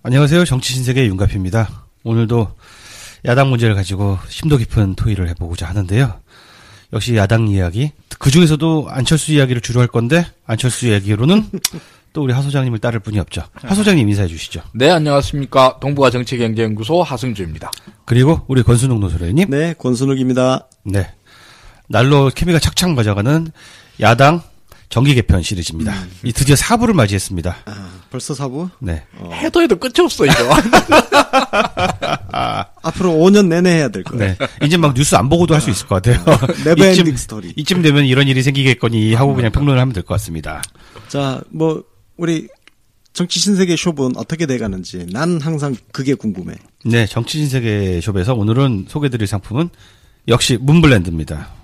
안녕하세요. 정치신세계 윤갑입니다. 오늘도 야당 문제를 가지고 심도 깊은 토의를 해보고자 하는데요. 역시 야당 이야기, 그 중에서도 안철수 이야기를 주로 할 건데 안철수 이야기로는 또 우리 하 소장님을 따를 분이 없죠. 하 소장님 인사해 주시죠. 네, 안녕하십니까. 동북아 정치경제연구소 하승주입니다. 그리고 우리 권순욱 노소래님. 네, 권순욱입니다. 네, 날로 케미가 착착 맞아가는 야당 정기 개편 시리즈입니다. 이 드디어 4부를 맞이했습니다. 벌써 4부? 네. 해도 끝이 없어, 이거. 앞으로 5년 내내 해야 될 거예요. 네. 이제 막 뉴스 안 보고도 할 수 있을 것 같아요. 네버엔딩 스토리. 이쯤 되면 이런 일이 생기겠거니 하고 그냥 평론을 하면 될 것 같습니다. 자, 우리 정치신세계 숍은 어떻게 돼가는지 난 항상 그게 궁금해. 네, 정치신세계 숍에서 오늘은 소개드릴 상품은 역시 문블렌드입니다.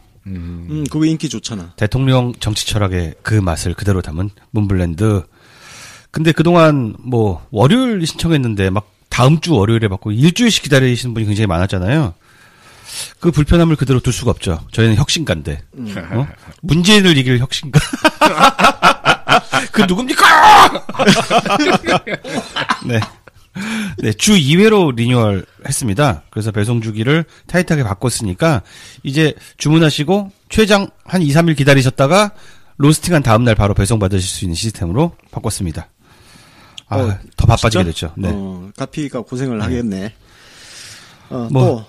그거 인기 좋잖아. 대통령 정치 철학의 그 맛을 그대로 담은 문블렌드. 근데 그동안 월요일 신청했는데 막 다음 주 월요일에 받고 일주일씩 기다리시는 분이 굉장히 많았잖아요. 그 불편함을 그대로 둘 수가 없죠. 저희는 혁신가인데. 문재인을 이길 혁신가. 그 누굽니까? 네. 네, 주 2회로 리뉴얼 했습니다. 그래서 배송 주기를 타이트하게 바꿨으니까 이제 주문하시고 최장 한 2, 3일 기다리셨다가 로스팅한 다음날 바로 배송 받으실 수 있는 시스템으로 바꿨습니다. 더 바빠지게 됐죠. 네. 가피가 고생을 하겠네. 뭐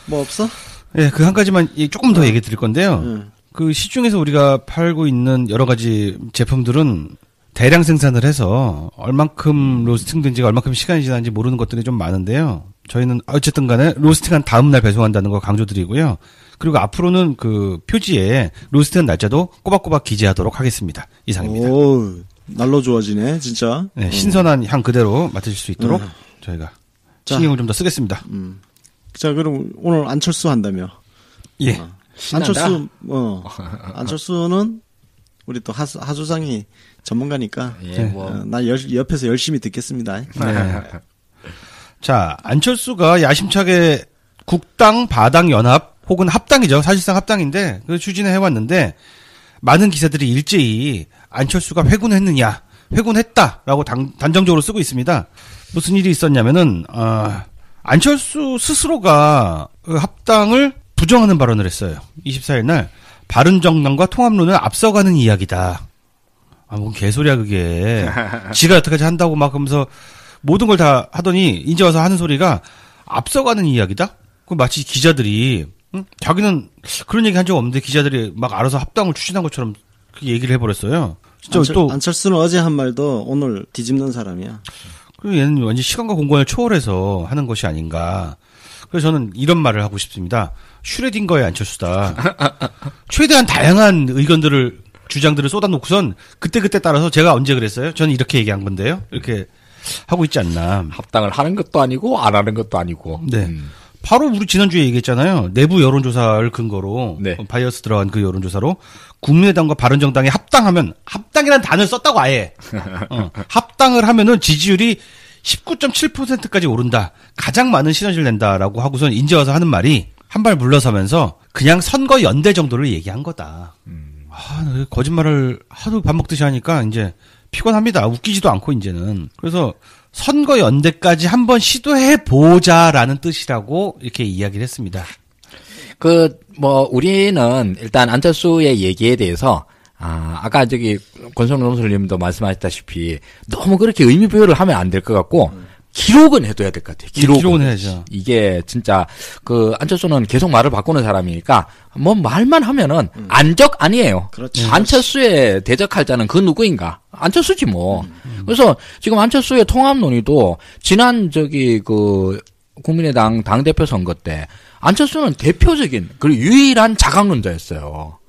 없어? 네, 그 한 가지만 조금 더 얘기 드릴 건데요. 그 시중에서 우리가 팔고 있는 여러 가지 제품들은 대량 생산을 해서 얼만큼 로스팅 된지가 얼만큼 시간이 지났는지 모르는 것들이 좀 많은데요. 저희는 어쨌든 간에 로스팅한 다음날 배송한다는 거 강조드리고요. 그리고 앞으로는 그 표지에 로스팅한 날짜도 꼬박꼬박 기재하도록 하겠습니다. 이상입니다. 오, 날로 좋아지네, 진짜. 네, 신선한 향 그대로 맡으실 수 있도록 저희가 신경을 좀 더 쓰겠습니다. 자, 그럼 오늘 안철수 한다며. 예. 안철수, 안철수는 우리 또 하소장이 전문가니까. 예, 나 옆에서 열심히 듣겠습니다. 네. 자, 안철수가 야심차게 국당, 바당 연합 혹은 합당이죠. 사실상 합당인데 그 추진을 해왔는데 많은 기사들이 일제히 안철수가 회군했느냐, 회군했다라고 단정적으로 쓰고 있습니다. 무슨 일이 있었냐면은 안철수 스스로가 그 합당을 부정하는 발언을 했어요. 24일 날 바른정당과 통합론을 앞서가는 이야기다. 뭔 개소리야 그게. 지가 여태까지 한다고 막 하면서 모든 걸 다 하더니 이제 와서 하는 소리가 앞서가는 이야기다? 그 마치 기자들이 자기는 그런 얘기 한 적 없는데 기자들이 막 알아서 합당을 추진한 것처럼 그 얘기를 해버렸어요. 진짜 안철수는 어제 한 말도 오늘 뒤집는 사람이야. 그리고 얘는 완전 시간과 공간을 초월해서 하는 것이 아닌가. 그래서 저는 이런 말을 하고 싶습니다. 슈레딩거의 안철수다. 최대한 다양한 의견들을 주장들을 쏟아놓고선 그때그때 따라서 제가 언제 그랬어요? 저는 이렇게 얘기한 건데요. 이렇게 하고 있지 않나. 합당을 하는 것도 아니고 안 하는 것도 아니고. 네. 바로 우리 지난주에 얘기했잖아요. 내부 여론조사를 근거로 네. 바이어스 들어간 그 여론조사로 국민의당과 바른정당이 합당하면 합당이라는 단어를 썼다고 아예. 합당을 하면은 지지율이 19.7%까지 오른다. 가장 많은 시너지를 낸다라고 하고선 이제 와서 하는 말이 한 발 물러서면서 그냥 선거 연대 정도를 얘기한 거다. 거짓말을 하도 밥 먹듯이 하니까 이제 피곤합니다. 웃기지도 않고 이제는. 그래서 선거 연대까지 한번 시도해 보자라는 뜻이라고 이렇게 이야기를 했습니다. 우리는 일단 안철수의 얘기에 대해서 아까 권성동 논설님도 말씀하셨다시피 너무 그렇게 의미 부여를 하면 안 될 것 같고 기록은 해둬야 될 것 같아요. 기록은 해야죠. 이게 진짜 안철수는 계속 말을 바꾸는 사람이니까 말만 하면은 안적 아니에요. 그렇지. 안철수의 대적할 자는 그 누구인가? 안철수지 뭐. 그래서 지금 안철수의 통합 논의도 지난 국민의당 당대표 선거 때 안철수는 대표적인 그리고 유일한 자강론자였어요.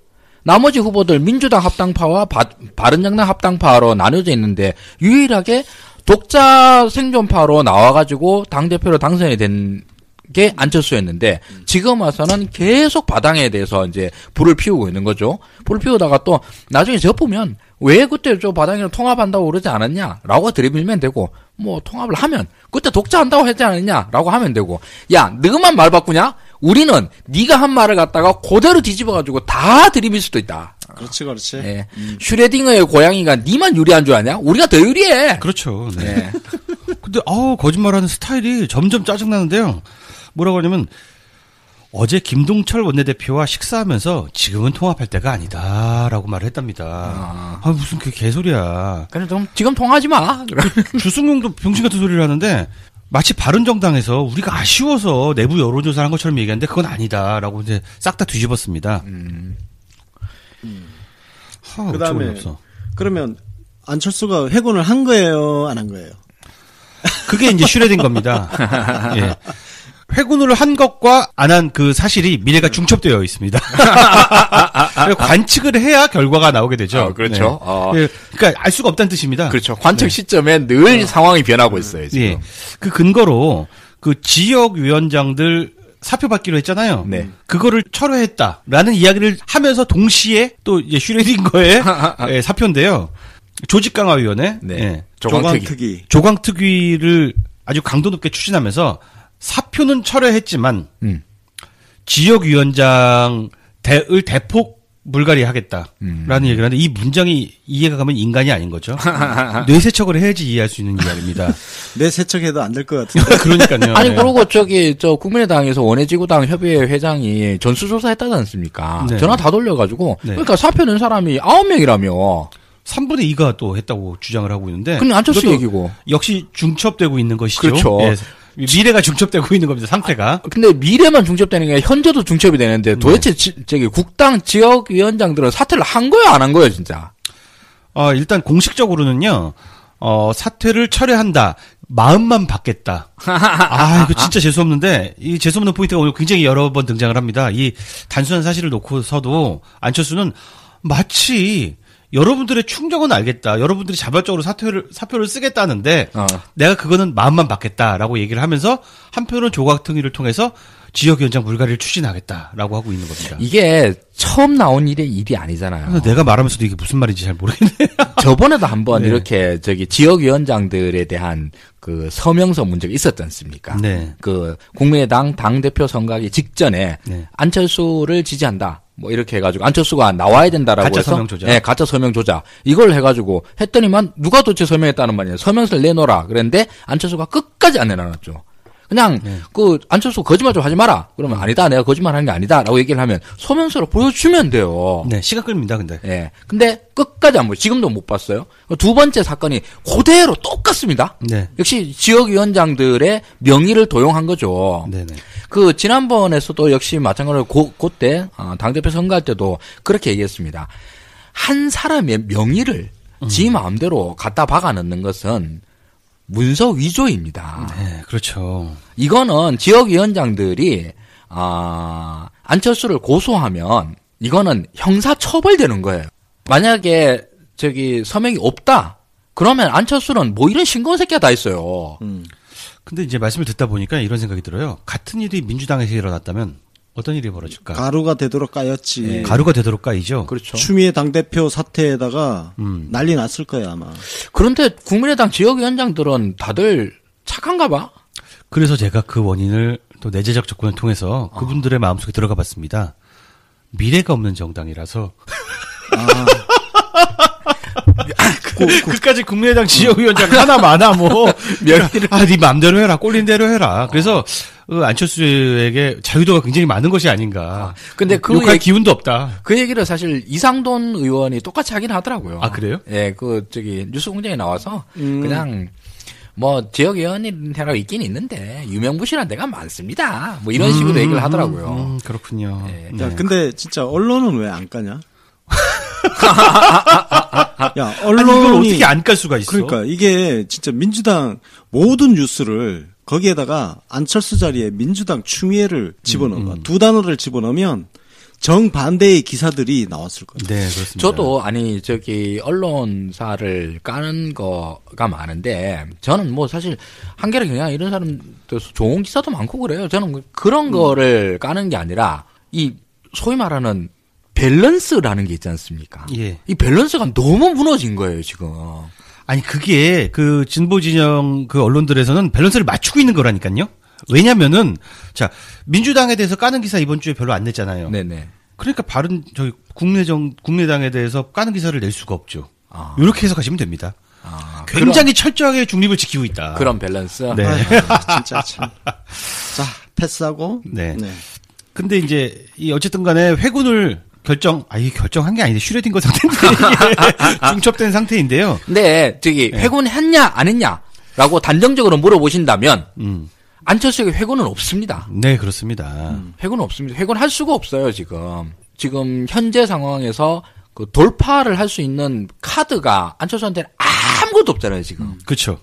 나머지 후보들 민주당 합당파와 바른정당 합당파로 나뉘어져 있는데 유일하게 독자 생존파로 나와가지고 당대표로 당선이 된 게 안철수였는데 지금 와서는 계속 바당에 대해서 이제 불을 피우고 있는 거죠. 불을 피우다가 또 나중에 접으면 왜 그때 바당이랑 통합한다고 그러지 않았냐라고 들이밀면 되고 통합을 하면 그때 독자한다고 했지 않았냐라고 하면 되고 야 너만 말 바꾸냐? 우리는 네가 한 말을 갖다가 그대로 뒤집어가지고 다 들이밀 수도 있다. 그렇지. 네. 슈레딩어의 고양이가 니만 유리한 줄 아냐? 우리가 더 유리해. 그렇죠. 네. 근데 거짓말하는 스타일이 점점 짜증나는데요. 뭐라고 하냐면 어제 김동철 원내대표와 식사하면서 지금은 통합할 때가 아니다라고 말을 했답니다. 무슨 그 개소리야. 그래 좀 지금 통하지 마. 주승용도 병신 같은 소리를 하는데 마치 바른정당에서 우리가 아쉬워서 내부 여론조사를 한 것처럼 얘기하는데 그건 아니다라고 이제 싹 다 뒤집었습니다. 그다음에 그러면 안철수가 회군을 한 거예요, 안 한 거예요? 그게 이제 슈레딩거입니다. 예. 회군을 한 것과 안 한 그 사실이 미래가 중첩되어 있습니다. 관측을 해야 결과가 나오게 되죠. 그렇죠. 네. 그러니까 알 수가 없다는 뜻입니다. 그렇죠. 관측 시점에 늘 상황이 변하고 있어요. 지금. 예. 그 근거로 그 지역위원장들 사표 받기로 했잖아요. 네. 그거를 철회했다라는 이야기를 하면서 동시에 또 이제 슈레딩거의 예, 사표인데요. 조직강화위원회, 네. 예. 조강특위. 조강특위를 아주 강도 높게 추진하면서 사표는 철회했지만 지역위원장을 대폭 물갈이하겠다라는 얘기를 하는데 이 문장이 이해가 가면 인간이 아닌 거죠. 뇌세척을 해야지 이해할 수 있는 이야기입니다. 뇌세척해도 안 될 것 같은데. 그러니까요. 아니 네. 그리고 저 국민의당에서 원해지구당 협의회 회장이 전수조사 했다지 않습니까? 네. 전화 다 돌려가지고 네. 그러니까 사표 낸 사람이 9명이라며. 3분의 2가 또 했다고 주장을 하고 있는데. 근데 안철수 이것도 얘기고. 역시 중첩되고 있는 것이죠. 그렇죠. 예. 미래가 중첩되고 있는 겁니다. 상태가. 근데 미래만 중첩되는 게 현재도 중첩이 되는데 도대체 저기 국당 지역위원장들은 사퇴를 한 거야 안 한 거야 진짜? 일단 공식적으로는요. 사퇴를 철회한다. 마음만 받겠다. 이거 진짜 재수없는데 이 재수없는 포인트가 오늘 굉장히 여러 번 등장을 합니다. 이 단순한 사실을 놓고서도 안철수는 마치 여러분들의 충정은 알겠다. 여러분들이 자발적으로 사표를 쓰겠다는데 내가 그거는 마음만 받겠다라고 얘기를 하면서 한편으로는 조각특위를 통해서 지역위원장 물갈이를 추진하겠다라고 하고 있는 겁니다. 이게 처음 나온 일이 아니잖아요. 그래서 내가 말하면서도 이게 무슨 말인지 잘 모르겠네. 저번에도 한번 네. 이렇게 지역위원장들에 대한 그 서명서 문제가 있었지 않습니까? 네. 그 국민의당 당대표 선거하기 직전에 네. 안철수를 지지한다. 뭐 이렇게 해가지고 안철수가 나와야 된다라고 가짜 해서 서명 조작. 네, 가짜 서명 조작 이걸 해가지고 했더니만 누가 도대체 서명했다는 말이에요. 서명서를 내놓으라 그랬는데 안철수가 끝까지 안 내놔놨죠. 그냥 그 안철수 거짓말 좀 하지 마라. 그러면 아니다. 내가 거짓말하는 게 아니다라고 얘기를 하면 서명서를 보여주면 돼요. 네, 시간 끌립니다. 근데. 예. 근데 끝까지 안 보여. 지금도 못 봤어요. 두 번째 사건이 그대로 똑같습니다. 네. 역시 지역위원장들의 명의를 도용한 거죠. 네네. 그 지난번에서도 역시 마찬가지로 그때 당대표 선거할 때도 그렇게 얘기했습니다. 한 사람의 명의를 지 마음대로 갖다 박아 넣는 것은 문서 위조입니다. 네, 그렇죠. 이거는 지역위원장들이 안철수를 고소하면 이거는 형사 처벌되는 거예요. 만약에 서명이 없다. 그러면 안철수는 뭐 이런 싱거운 새끼가 다 있어요. 근데 이제 말씀을 듣다 보니까 이런 생각이 들어요. 같은 일이 민주당에서 일어났다면 어떤 일이 벌어질까? 가루가 되도록 까였지. 네. 가루가 되도록 까이죠. 그렇죠. 추미애 당대표 사태에다가 난리 났을 거야 아마. 그런데 국민의당 지역위원장들은 다들 착한가 봐. 그래서 제가 그 원인을 또 내재적 접근을 통해서 그분들의 마음속에 들어가 봤습니다. 미래가 없는 정당이라서. 끝까지 국민의당 지역위원장 하나 많아 뭐. 네 마음대로 해라. 꼴린 대로 해라. 그래서 안철수에게 자유도가 굉장히 많은 것이 아닌가. 근데 그 욕할 기운도 없다. 그 얘기를 사실 이상돈 의원이 똑같이 하긴 하더라고요. 아, 그래요? 예, 뉴스공장에 나와서 그냥 뭐 지역위원회라고 있긴 있는데 유명무실한 데가 많습니다. 뭐 이런 식으로 얘기를 하더라고요. 그렇군요. 예. 네. 야, 근데 진짜 언론은 왜 안 까냐? 야, 아니, 이걸 언론이 어떻게 안 깔 수가 있어? 그러니까 이게 진짜 민주당 모든 뉴스를 거기에다가 안철수 자리에 민주당 추미애를 집어넣은 거야. 두 단어를 집어넣으면 정반대의 기사들이 나왔을 거예요. 네, 그렇습니다. 저도 언론사를 까는 거가 많은데 저는 뭐 사실 한겨레 경향 이런 사람들 좋은 기사도 많고 그래요. 저는 그런 거를 까는 게 아니라 이 소위 말하는 밸런스라는 게 있지 않습니까? 예. 이 밸런스가 너무 무너진 거예요, 지금. 아니, 그게 그 진보 진영 그 언론들에서는 밸런스를 맞추고 있는 거라니까요. 왜냐면은, 자, 민주당에 대해서 까는 기사 이번 주에 별로 안 냈잖아요. 네네. 그러니까 국민의당에 대해서 까는 기사를 낼 수가 없죠. 이렇게 해서 가시면 됩니다. 굉장히 철저하게 중립을 지키고 있다. 그런 밸런스. 네. 아유, 진짜 참. 자, 패스하고. 네. 근데 이제 이 어쨌든 간에 회군을 이게 결정한 게 아닌데 슈레딩거 상태인데 이게 중첩된 상태인데요. 근데 저기 회군했냐 안 했냐라고 단정적으로 물어보신다면 안철수에게 회군은 없습니다. 네, 그렇습니다. 회군은 없습니다. 회군할 수가 없어요, 지금. 지금 현재 상황에서 그 돌파를 할 수 있는 카드가 안철수한테는 아무것도 없잖아요, 지금. 그렇죠.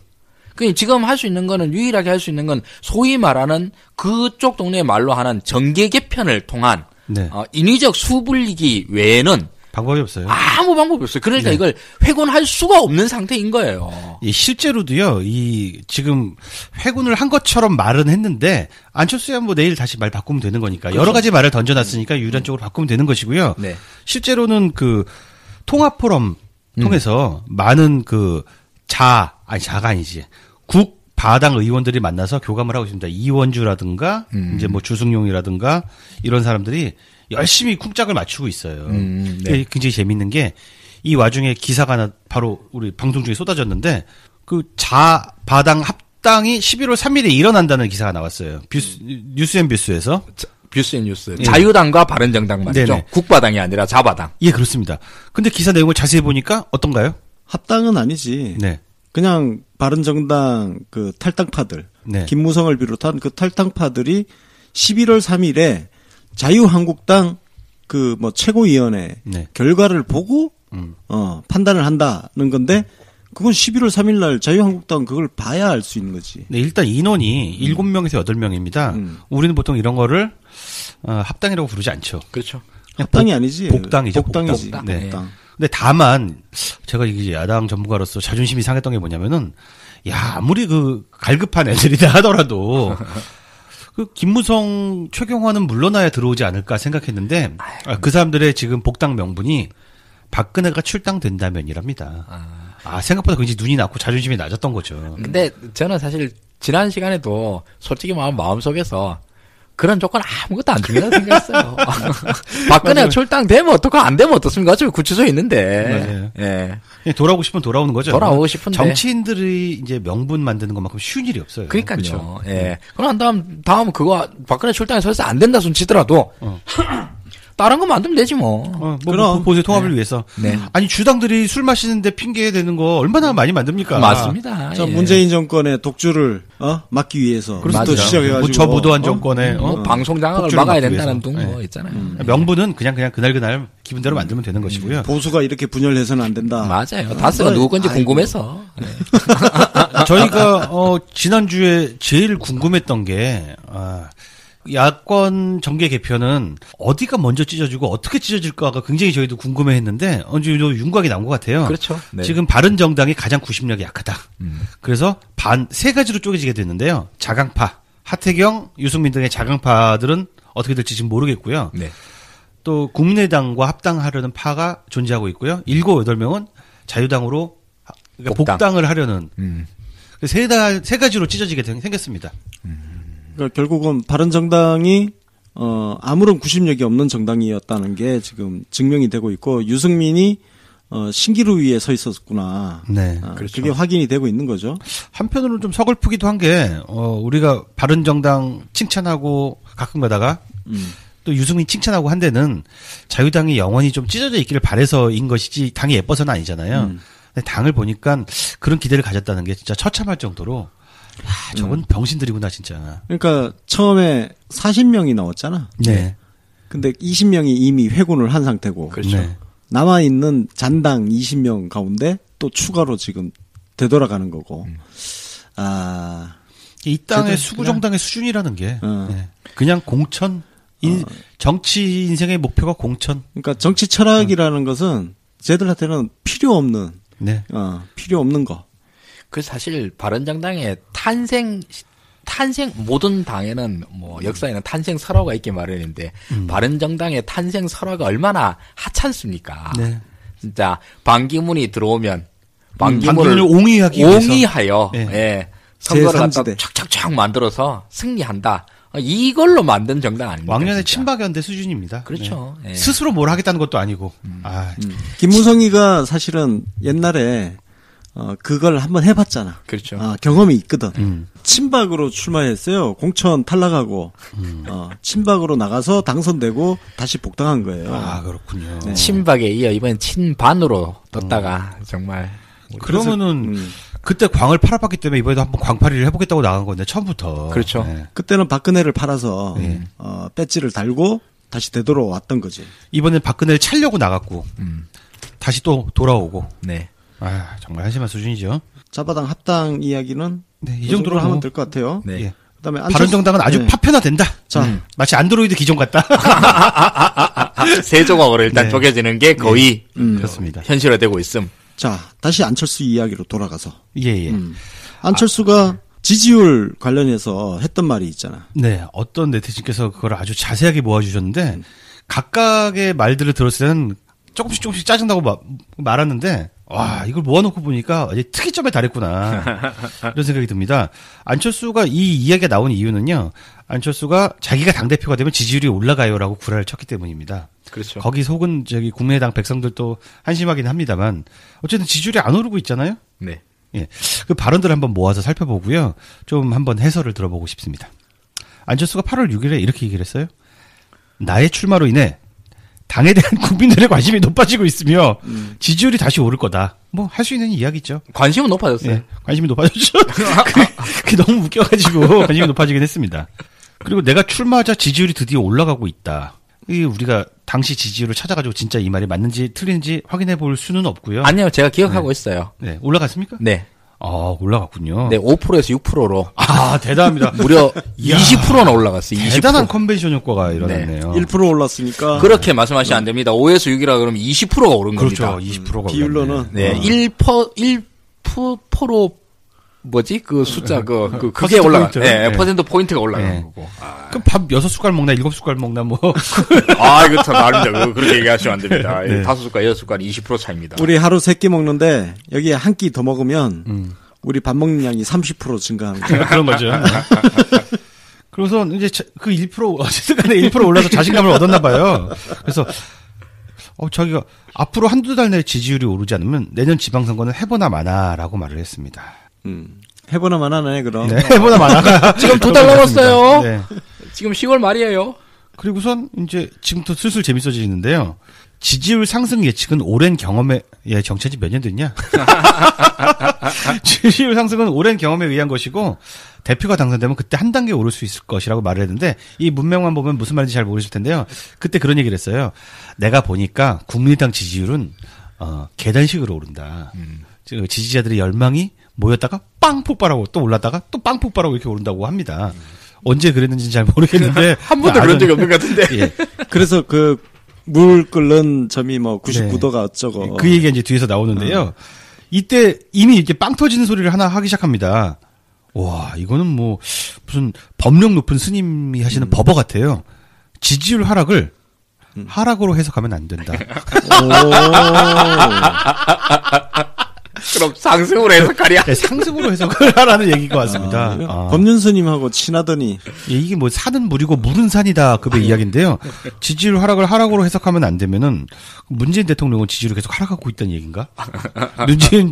그 지금 할 수 있는 거는 유일하게 할 수 있는 건 소위 말하는 그쪽 동네 말로 하는 정계 개편을 통한 네. 인위적 수불리기 외에는 방법이 없어요. 아무 방법이 없어요. 그러니까 네. 이걸 회군할 수가 없는 상태인 거예요. 실제로도요, 지금 회군을 한 것처럼 말은 했는데, 안철수야 뭐 내일 다시 말 바꾸면 되는 거니까, 그렇죠. 여러 가지 말을 던져놨으니까 유일한 쪽으로 바꾸면 되는 것이고요. 네. 실제로는 그, 통합포럼 통해서 많은 자가 아니지. 바당 의원들이 만나서 교감을 하고 있습니다. 이원주라든가, 이제 뭐 주승용이라든가, 이런 사람들이 열심히 쿵짝을 맞추고 있어요. 네. 굉장히 재밌는 게, 이 와중에 기사가 하나 바로 우리 방송 중에 쏟아졌는데, 바당 합당이 11월 3일에 일어난다는 기사가 나왔어요. 뉴스앤뷰스에서. 뷰스앤뉴스. 자유당과 바른정당 말이죠. 네네. 국바당이 아니라 자바당. 예, 그렇습니다. 근데 기사 내용을 자세히 보니까 어떤가요? 합당은 아니지. 네. 그냥 바른정당 그 탈당파들, 네. 김무성을 비롯한 그 탈당파들이 11월 3일에 자유한국당 그 뭐 최고위원회 네. 결과를 보고 판단을 한다는 건데 그건 11월 3일 날 자유한국당 그걸 봐야 알 수 있는 거지. 네, 일단 인원이 7명에서 8명입니다. 우리는 보통 이런 거를 합당이라고 부르지 않죠. 그렇죠. 합당이 아니지. 복당이죠. 복당이지. 복당. 네. 복당. 근데 다만 제가 이게 야당 전문가로서 자존심이 상했던 게 뭐냐면은 아무리 갈급한 애들이다 하더라도 김무성 최경환은 물러나야 들어오지 않을까 생각했는데 그 사람들의 지금 복당 명분이 박근혜가 출당된다면이랍니다. 생각보다 굉장히 눈이 낮고 자존심이 낮았던 거죠. 근데 저는 사실 지난 시간에도 솔직히 마음속에서 그런 조건 아무것도 안 중요하다고 생각했어요. 박근혜가 출당되면 어떡하, 안 되면 어떻습니까? 어차피 구치소에 있는데. 맞아요. 예. 그냥 돌아오고 싶으면 돌아오는 거죠. 돌아오고 싶은데. 정치인들이 이제 명분 만드는 것만큼 쉬운 일이 없어요. 그러니까요. 그렇죠? 예. 그럼 다음 그거 박근혜 출당해서 해서 안 된다 손 치더라도 다른 거 만들면 되지 뭐. 그럼. 보세 통합을 위해서. 네. 아니 주당들이 술 마시는데 핑계 대는 거 얼마나 많이 만듭니까? 맞습니다. 자, 예. 문재인 정권의 독주를 막기 위해서 그렇죠. 시작해가지고 무처무도한 정권에 뭐 방송 장악을 독주를 막아야 막기 된다는 위해서. 둥 뭐 있잖아요. 명분은 그냥 그날 기분대로 만들면 되는 것이고요. 보수가 이렇게 분열해서는 안 된다. 맞아요. 다스가 누구 건지 아이고. 궁금해서. 저희가 지난주에 제일 궁금했던 게 야권 정계 개편은 어디가 먼저 찢어지고 어떻게 찢어질까가 굉장히 저희도 궁금해했는데 어느 정도 윤곽이 나온 것 같아요. 그렇죠. 네. 지금 바른정당이 가장 구심력이 약하다. 그래서 세 가지로 쪼개지게 됐는데요. 자강파, 하태경, 유승민 등의 자강파들은 어떻게 될지 지금 모르겠고요. 네. 또 국민의당과 합당하려는 파가 존재하고 있고요. 7, 8명은 자유당으로 복당을 하려는 세 가지로 찢어지게 생겼습니다. 그러니까 결국은 바른정당이 아무런 구심력이 없는 정당이었다는 게 지금 증명이 되고 있고 유승민이 신기루 위에 서 있었구나. 네. 그렇죠. 그게 확인이 되고 있는 거죠. 한편으로는 좀 서글프기도 한 게 우리가 바른정당 칭찬하고 가끔 가다가 또 유승민 칭찬하고 한 데는 자유당이 영원히 좀 찢어져 있기를 바래서인 것이지 당이 예뻐서는 아니잖아요. 근데 당을 보니까 그런 기대를 가졌다는 게 진짜 처참할 정도로 저건 병신들이구나 진짜. 그러니까 처음에 40명이 나왔잖아. 네. 근데 20명이 이미 회군을 한 상태고. 그렇죠. 네. 남아있는 잔당 20명 가운데 또 추가로 지금 되돌아가는 거고. 이 땅의 제대로 수구정당의 수준이라는 게 그냥 공천, 정치 인생의 목표가 공천. 그러니까 정치 철학이라는 것은 쟤들한테는 필요 없는, 네. 필요 없는 거. 그 사실 바른정당의 탄생 모든 당에는 뭐 역사에는 탄생 설화가 있게 마련인데 바른정당의 탄생 설화가 얼마나 하찮습니까? 네. 진짜 반기문이 들어오면 반기문을 반기문을 옹이하기 옹이하여 네. 예, 선거를 갖다 제3지대. 촥촥촥 만들어서 승리한다. 이걸로 만든 정당 아닙니까? 왕년의 진짜? 친박연대 수준입니다. 그렇죠. 네. 예. 스스로 뭘 하겠다는 것도 아니고. 김무성이가 사실은 옛날에 그걸 한번 해봤잖아. 그렇죠. 경험이 있거든. 친박으로 출마했어요. 공천 탈락하고, 친박으로 나가서 당선되고 다시 복당한 거예요. 아, 그렇군요. 네. 친박에 이어 이번엔 친반으로 떴다가 정말. 그러면은 그때 광을 팔아봤기 때문에 이번에도 한번 광팔이를 해보겠다고 나간 건데 처음부터. 그렇죠. 네. 그때는 박근혜를 팔아서 배지를 달고 다시 되돌아왔던 거지. 이번엔 박근혜를 차려고 나갔고 다시 또 돌아오고. 네. 아, 정말 한심한 수준이죠. 자바당 합당 이야기는 네, 이 정도로 하면 뭐, 될 것 같아요. 네. 예. 그다음에 바른정당은 아주 네. 파편화된다. 자, 마치 안드로이드 기종 같다. 세 조각으로 일단 네. 쪼개지는 게 거의 그렇습니다. 현실화되고 있음. 자, 다시 안철수 이야기로 돌아가서 예, 예. 안철수가 지지율 관련해서 했던 말이 있잖아. 네, 어떤 네티즌께서 그걸 아주 자세하게 모아주셨는데 각각의 말들을 들었을 때는 조금씩 짜증나고 말았는데 와, 이걸 모아놓고 보니까 이제 특이점에 달했구나 이런 생각이 듭니다. 안철수가 이 이야기가 나온 이유는요, 안철수가 자기가 당대표가 되면 지지율이 올라가요라고 구라를 쳤기 때문입니다. 그렇죠. 거기 속은 저기 국민의당 백성들도 한심하긴 합니다만 어쨌든 지지율이 안 오르고 있잖아요. 네. 예, 그 발언들을 한번 모아서 살펴보고요. 좀 한번 해설을 들어보고 싶습니다. 안철수가 8월 6일에 이렇게 얘기를 했어요. 나의 출마로 인해 당에 대한 국민들의 관심이 높아지고 있으며 지지율이 다시 오를 거다. 뭐 할 수 있는 이야기죠. 관심은 높아졌어요. 예, 관심이 높아졌죠. 그게 너무 웃겨가지고 관심이 높아지긴 했습니다. 그리고 내가 출마하자 지지율이 드디어 올라가고 있다. 이 우리가 당시 지지율을 찾아가지고 진짜 이 말이 맞는지 틀린지 확인해 볼 수는 없고요. 아니요, 제가 기억하고 있어요. 네, 올라갔습니까? 네. 아, 올라갔군요. 네, 5%에서 6%로. 아, 대단합니다. 무려 이야, 20%나 올라갔어요. 20%. 대단한 컨벤션 효과가 일어났네요. 1% 올랐으니까 그렇게 말씀하시면 안 됩니다. 5에서 6이라 그러면 20%가 오른 그렇죠. 겁니다. 20%가 비율로는 네, 1% 뭐지? 그 숫자, 그게 퍼센트 올라가. 포인트. 네, 네. 퍼센트 포인트가 올라가는 네. 거고. 그럼 밥 6숟갈 먹나 7숟갈 먹나 뭐. 이거 참 나릅니다. 그렇게 얘기하시면 안 됩니다. 네. 5숟갈, 6숟갈 20% 차입니다. 우리 하루 3끼 먹는데 여기에 한 끼 더 먹으면 우리 밥 먹는 양이 30% 증가합니다. 그런 거죠. 네. 그래서 이제 그 1% 어쨌든 간에 1% 올라서 자신감을 얻었나 봐요. 그래서 자기가 앞으로 한두 달 내에 지지율이 오르지 않으면 내년 지방선거는 해보나 마나라고 말을 했습니다. 해보나만 하네 그럼. 네, 해보나 마나. 지금 2달 남았어요. 네. 지금 10월 말이에요. 그리고선 이제 지금부터 슬슬 재밌어지는데요. 지지율 상승 예측은 오랜 경험에 정체지 몇 년 됐냐? 지지율 상승은 오랜 경험에 의한 것이고 대표가 당선되면 그때 한 단계 오를 수 있을 것이라고 말을 했는데 이 문맥만 보면 무슨 말인지 잘 모르실 텐데요. 그때 그런 얘기를 했어요. 내가 보니까 국민의당 지지율은 계단식으로 오른다. 지지자들의 열망이 모였다가 빵 폭발하고 또 올랐다가 또 빵 폭발하고 이렇게 오른다고 합니다. 언제 그랬는지는 잘 모르겠는데 한 번도 그런 적이 없는 것 같은데. 예. 그래서 물 끓는 점이 뭐 99도가 어쩌고. 그 얘기가 이제 뒤에서 나오는데요. 이때 이미 이렇게 빵 터지는 소리를 하나 하기 시작합니다. 와, 이거는 뭐 무슨 법력 높은 스님이 하시는 법어 같아요. 지지율 하락을 하락으로 해석하면 안 된다. 그럼 상승으로 해석하랴? 네, 상승으로 해석을 하라는 얘기인 것 같습니다. 법륜 스님하고 친하더니 이게 뭐 산은 물이고 물은 산이다 급의 이야기인데요. 지지율 하락을 하락으로 해석하면 안 되면은 문재인 대통령은 지지율이 계속 하락하고 있다는 얘기인가? 문재인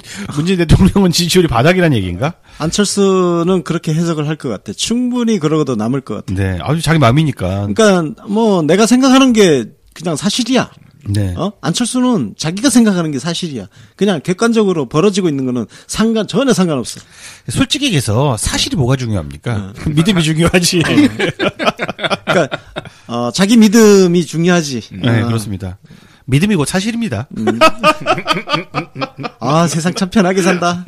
대통령은 지지율이 바닥이라는 얘기인가? 안철수는 그렇게 해석을 할 것 같아. 충분히 그러고도 남을 것 같아. 네, 아주 자기 마음이니까. 그러니까 뭐 내가 생각하는 게 그냥 사실이야. 네. 안철수는 자기가 생각하는 게 사실이야. 그냥 객관적으로 벌어지고 있는 거는 전혀 상관없어. 솔직히 얘기해서 사실이 뭐가 중요합니까? 믿음이 중요하지. 그러니까 자기 믿음이 중요하지. 네, 그렇습니다. 믿음이 곧 사실입니다. 세상 참 편하게 산다.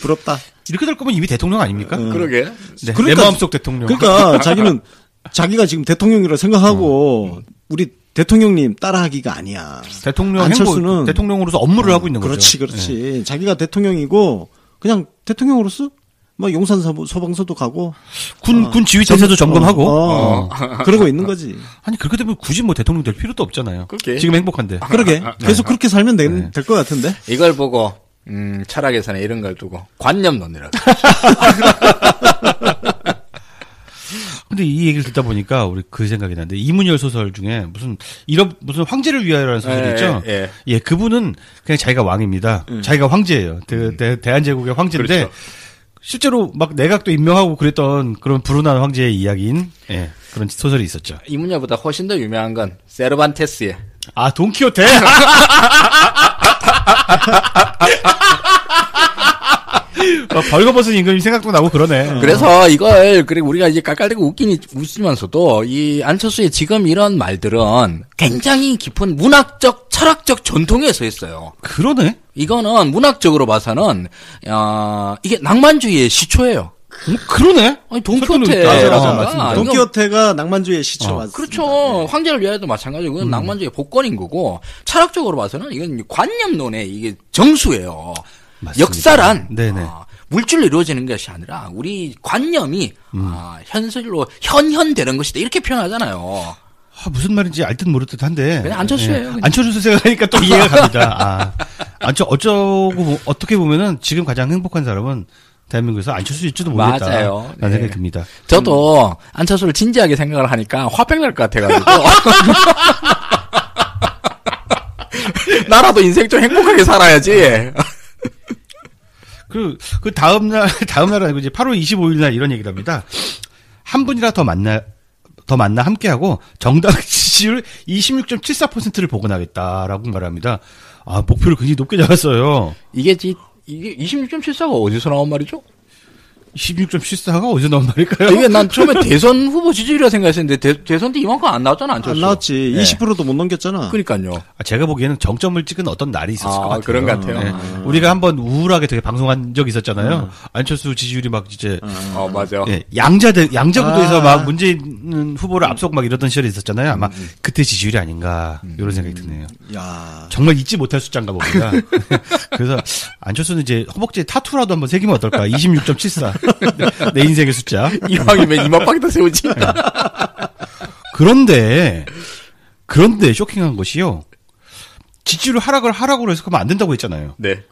부럽다. 이렇게 될 거면 이미 대통령 아닙니까? 그러게. 네, 그러니까- 내 마음속 대통령. 그러니까 자기가 지금 대통령이라고 생각하고 우리 대통령님 따라하기가 아니야. 안철수는 대통령으로서 업무를 하고 있는 그렇지, 거죠. 그렇지. 네. 자기가 대통령이고 그냥 대통령으로서 뭐 용산 소방서도 가고 군 지휘 체제도 점검하고. 그러고 있는 거지. 아니 그렇게 되면 굳이 뭐 대통령 될 필요도 없잖아요. 그렇게. 지금 행복한데. 그러게 계속 그렇게 살면 될 것 같은데. 이걸 보고 철학에서는 이런 걸 두고 관념론이라고. 근데 이 얘기를 듣다 보니까 우리 그 생각이 나는데 이문열 소설 중에 무슨 황제를 위하여라는 소설이 있죠. 예, 그분은 그냥 자기가 왕입니다. 자기가 황제예요. 대한제국의 황제인데 그렇죠. 실제로 막 내각도 임명하고 그랬던 그런 불운한 황제의 이야기인 그런 소설이 있었죠. 이문열보다 훨씬 더 유명한 건 세르반테스의 돈키호테. 벌거벗은 임금님 생각도 나고 그러네. 그래서 그리고 우리가 이제 깔깔대고 웃으면서도 이 안철수의 지금 이런 말들은 굉장히 깊은 문학적, 철학적 전통에 서 있어요. 그러네. 이거는 문학적으로 봐서는 이게 낭만주의의 시초예요. 그러네. 아니 돈키호테라잖아. 돈키호테가 낭만주의의 시초 맞습니다. 그렇죠. 황제를 위하여도 마찬가지고 이건 낭만주의의 복권인 거고 철학적으로 봐서는 이건 관념론의 이게 정수예요. 맞습니다. 역사란 네네. 물질로 이루어지는 것이 아니라 우리 관념이 현실로 현현되는 것이다 이렇게 표현하잖아요. 무슨 말인지 알 듯 모를 듯한데. 그냥 안철수예요. 그냥. 안철수 생각하니까 또 이해가 갑니다. 어떻게 보면은 지금 가장 행복한 사람은 대한민국에서 안철수일지도 모르겠다. 맞아요. 라는 생각이 듭니다. 저도 안철수를 진지하게 생각을 하니까 화병 날 것 같아가지고. 나라도 인생 좀 행복하게 살아야지. 그 다음날 아니고 이제 8월 25일 날 이런 얘기를 합니다. 한 분이라 더 만나 함께하고 정당 지지율 26.74%를 복원하겠다라고 말합니다. 목표를 굉장히 높게 잡았어요. 이게 26.74가 어디서 나온 말이죠? 26.74가 어디서 나온 말일까요? 이게 난 처음에 대선 후보 지지율이라 생각했었는데 대선 때 이만큼 안 나왔잖아, 안철수. 안 나왔지. 20%도 못 넘겼잖아. 그러니까요. 제가 보기에는 정점을 찍은 어떤 날이 있었을 것 같아요. 그런 것 같아요. 우리가 한번 우울하게 되게 방송한 적이 있었잖아요. 안철수 지지율이 막 이제 맞아. 양자 구도에서 막 문재인 후보를 앞서고 막 이러던 시절이 있었잖아요. 아마 그때 지지율이 아닌가 이런 생각이 드네요. 야, 정말 잊지 못할 숫자인가 봅니다. 그래서 안철수는 이제 허벅지에 타투라도 한번 새기면 어떨까? 26.74. 내 인생의 숫자. 이왕이면 이마빵에다 세우지. 그런데 쇼킹한 것이요. 지지율 하락을 해서 그러면 안 된다고 했잖아요. 네.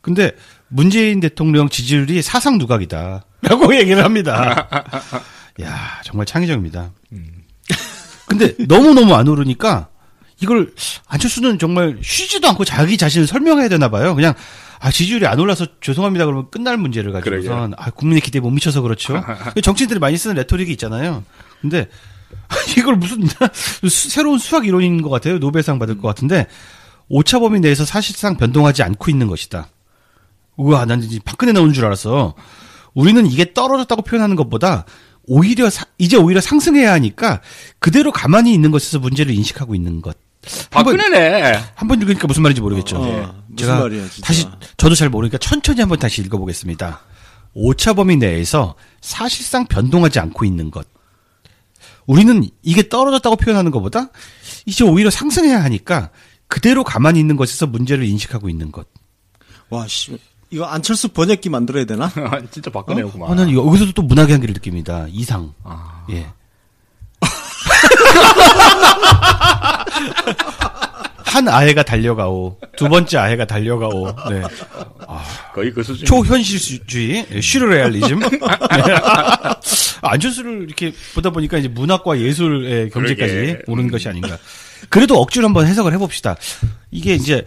근데 문재인 대통령 지지율이 사상 누각이다. 라고 얘기를 합니다. 야, 정말 창의적입니다. 근데 너무너무 안 오르니까 이걸 안철수는 정말 쉬지도 않고 자기 자신을 설명해야 되나 봐요. 그냥 지지율이 안 올라서 죄송합니다 그러면 끝날 문제를 가지고선 국민의 기대에 못 미쳐서 그렇죠. 정치인들이 많이 쓰는 레토릭이 있잖아요. 근데 이걸 무슨 새로운 수학 이론인 것 같아요. 노벨상 받을 것 같은데 오차 범위 내에서 사실상 변동하지 않고 있는 것이다. 우와, 난 이제 박근혜 나오는 줄 알았어. 우리는 이게 떨어졌다고 표현하는 것보다 이제 오히려 상승해야 하니까 그대로 가만히 있는 것에서 문제를 인식하고 있는 것. 박근혜네. 한번 읽으니까 무슨 말인지 모르겠죠. 무슨 제가 말이야, 진짜. 다시 저도 잘 모르니까 천천히 한번 다시 읽어보겠습니다. 오차 범위 내에서 사실상 변동하지 않고 있는 것. 우리는 이게 떨어졌다고 표현하는 것보다 이제 오히려 상승해야 하니까 그대로 가만히 있는 것에서 문제를 인식하고 있는 것. 와, 씨. 이거 안철수 번역기 만들어야 되나? 진짜 박근혜구만. 난 여기서도 또 문학의 한계를 느낍니다. 이상. 예. 한 아해가 달려가오. 두 번째 아해가 달려가오. 네. 거의 그 수준. 초현실주의, 슈르레알리즘. 네. 안철수를 이렇게 보다 보니까 이제 문학과 예술의 경제까지 오는 것이 아닌가. 그래도 억지로 한번 해석을 해봅시다. 이게 이제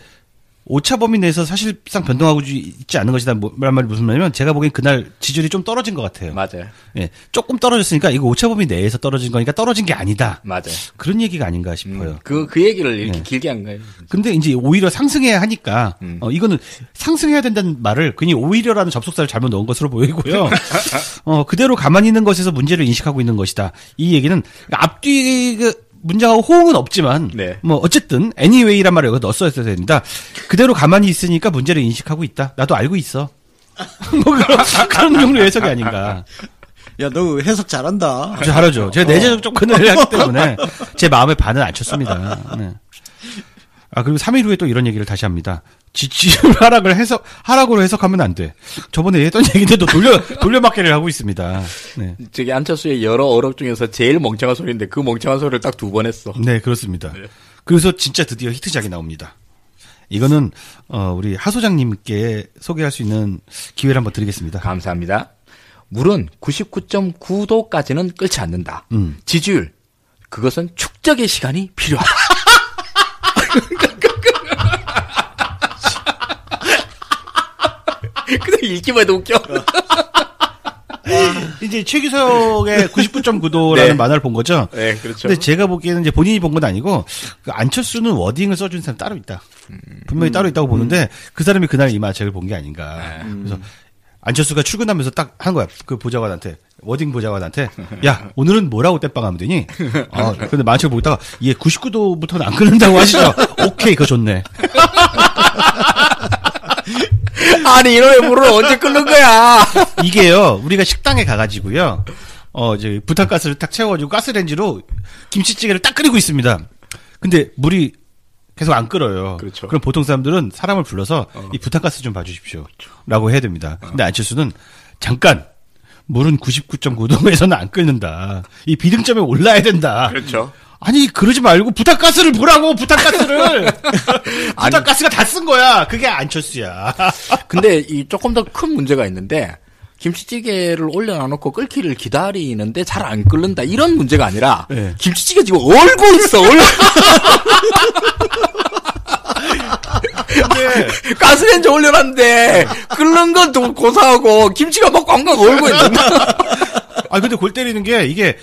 오차 범위 내에서 사실상 변동하고 있지 않은 것이다. 란 말이 무슨 말이냐면 제가 보기엔 그날 지지율이 좀 떨어진 것 같아요. 맞아요. 예, 조금 떨어졌으니까 이거 오차 범위 내에서 떨어진 거니까 떨어진 게 아니다. 맞아요. 그런 얘기가 아닌가 싶어요. 그 얘기를 이렇게 길게 한 거예요. 근데 이제 오히려 상승해야 하니까 이거는 상승해야 된다는 말을 괜히 오히려라는 접속사를 잘못 넣은 것으로 보이고요. 그대로 가만히 있는 것에서 문제를 인식하고 있는 것이다. 이 얘기는 앞뒤 문장하고 호응은 없지만 뭐 어쨌든 anyway란 말을 여기 넣었어야 됩니다. 그대로 가만히 있으니까 문제를 인식하고 있다. 나도 알고 있어. 뭐 그런 종류의 해석이 아닌가. 야, 너 해석 잘한다. 잘하죠. 제가 내재적 접근을 하기 때문에 제 마음의 반은 안 쳤습니다. 네. 그리고 3일 후에 또 이런 얘기를 다시 합니다. 지지율 하락으로 해석하면 안 돼. 저번에 했던 얘기인데 또 돌려막기를 하고 있습니다. 네. 저기 안철수의 여러 어록 중에서 제일 멍청한 소리인데 그 멍청한 소리를 딱 2번 했어. 네, 그렇습니다. 네. 그래서 진짜 드디어 히트작이 나옵니다. 이거는 우리 하 소장님께 소개할 수 있는 기회를 한번 드리겠습니다. 감사합니다. 물은 99.9도까지는 끓지 않는다. 지지율, 그것은 축적의 시간이 필요하다. 그냥 읽기만 해도 웃겨. 이제 최규석의 99.9도라는 네. 만화를 본 거죠. 네, 그렇죠. 근데 제가 보기에는 이제 본인이 본 건 아니고 그 안철수는 워딩을 써준 사람 따로 있다. 분명히 따로 있다고 보는데 그 사람이 그날 이 만화책을 본 게 아닌가. 그래서 안철수가 출근하면서 딱 한 거야. 그 보좌관한테 워딩 보좌관한테 야 오늘은 뭐라고 땜빵하면 되니? 아 근데 만화책을 보다가 얘 99도부터는 안 끓는다고 하시죠. 오케이 그거 좋네. 아니 이놈의 물을 언제 끓는 거야? 이게요, 우리가 식당에 가가지고요, 이제 부탄가스를 딱 채워가지고 가스레인지로 김치찌개를 딱 끓이고 있습니다. 근데 물이 계속 안 끓어요. 그렇죠. 그럼 보통 사람들은 사람을 불러서 이 부탄가스 좀 봐주십시오. 라고 해야 됩니다. 근데 안철수는 잠깐, 물은 99.9도에서는 안 끓는다. 이 비등점에 올라야 된다. 그렇죠. 아니, 그러지 말고 부탄가스를 보라고, 부탄가스를! 부탄가스가 다 쓴 거야. 그게 안철수야. 근데 이 조금 더 큰 문제가 있는데 김치찌개를 올려놔놓고 끓기를 기다리는데 잘 안 끓는다 이런 문제가 아니라 네. 김치찌개 지금 얼고 있어. 근데 가스레인지 올려놨는데 끓는 건 좀 고사하고 김치가 막 꽝꽝 얼고 있는데. 아, 근데 골 때리는 게 이게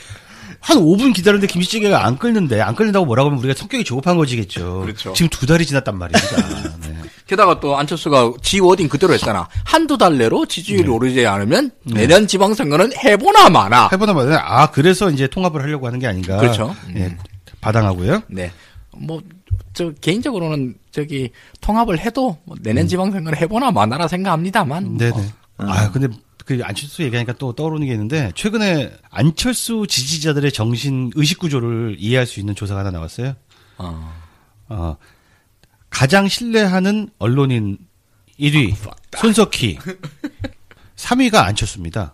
한 5분 기다렸는데 김치찌개가 안 끓는데 안 끓는다고 뭐라고 하면 우리가 성격이 조급한 거지겠죠. 그렇죠. 지금 2달이 지났단 말입니다. 네. 게다가 또 안철수가 지 워딩 그대로 했잖아. 한두 달 내로 지지율이 오르지 않으면 내년 지방선거는 해보나 마나. 해보나 말이야. 아, 그래서 이제 통합을 하려고 하는 게 아닌가. 그렇죠. 예, 바당하고요. 네. 개인적으로는 통합을 해도 내년 지방선거는 해보나 마나라 생각합니다만. 네네. 아, 근데 그 안철수 얘기하니까 또 떠오르는 게 있는데 최근에 안철수 지지자들의 정신 의식 구조를 이해할 수 있는 조사가 하나 나왔어요. 가장 신뢰하는 언론인 1위 손석희, 3위가 안철수입니다.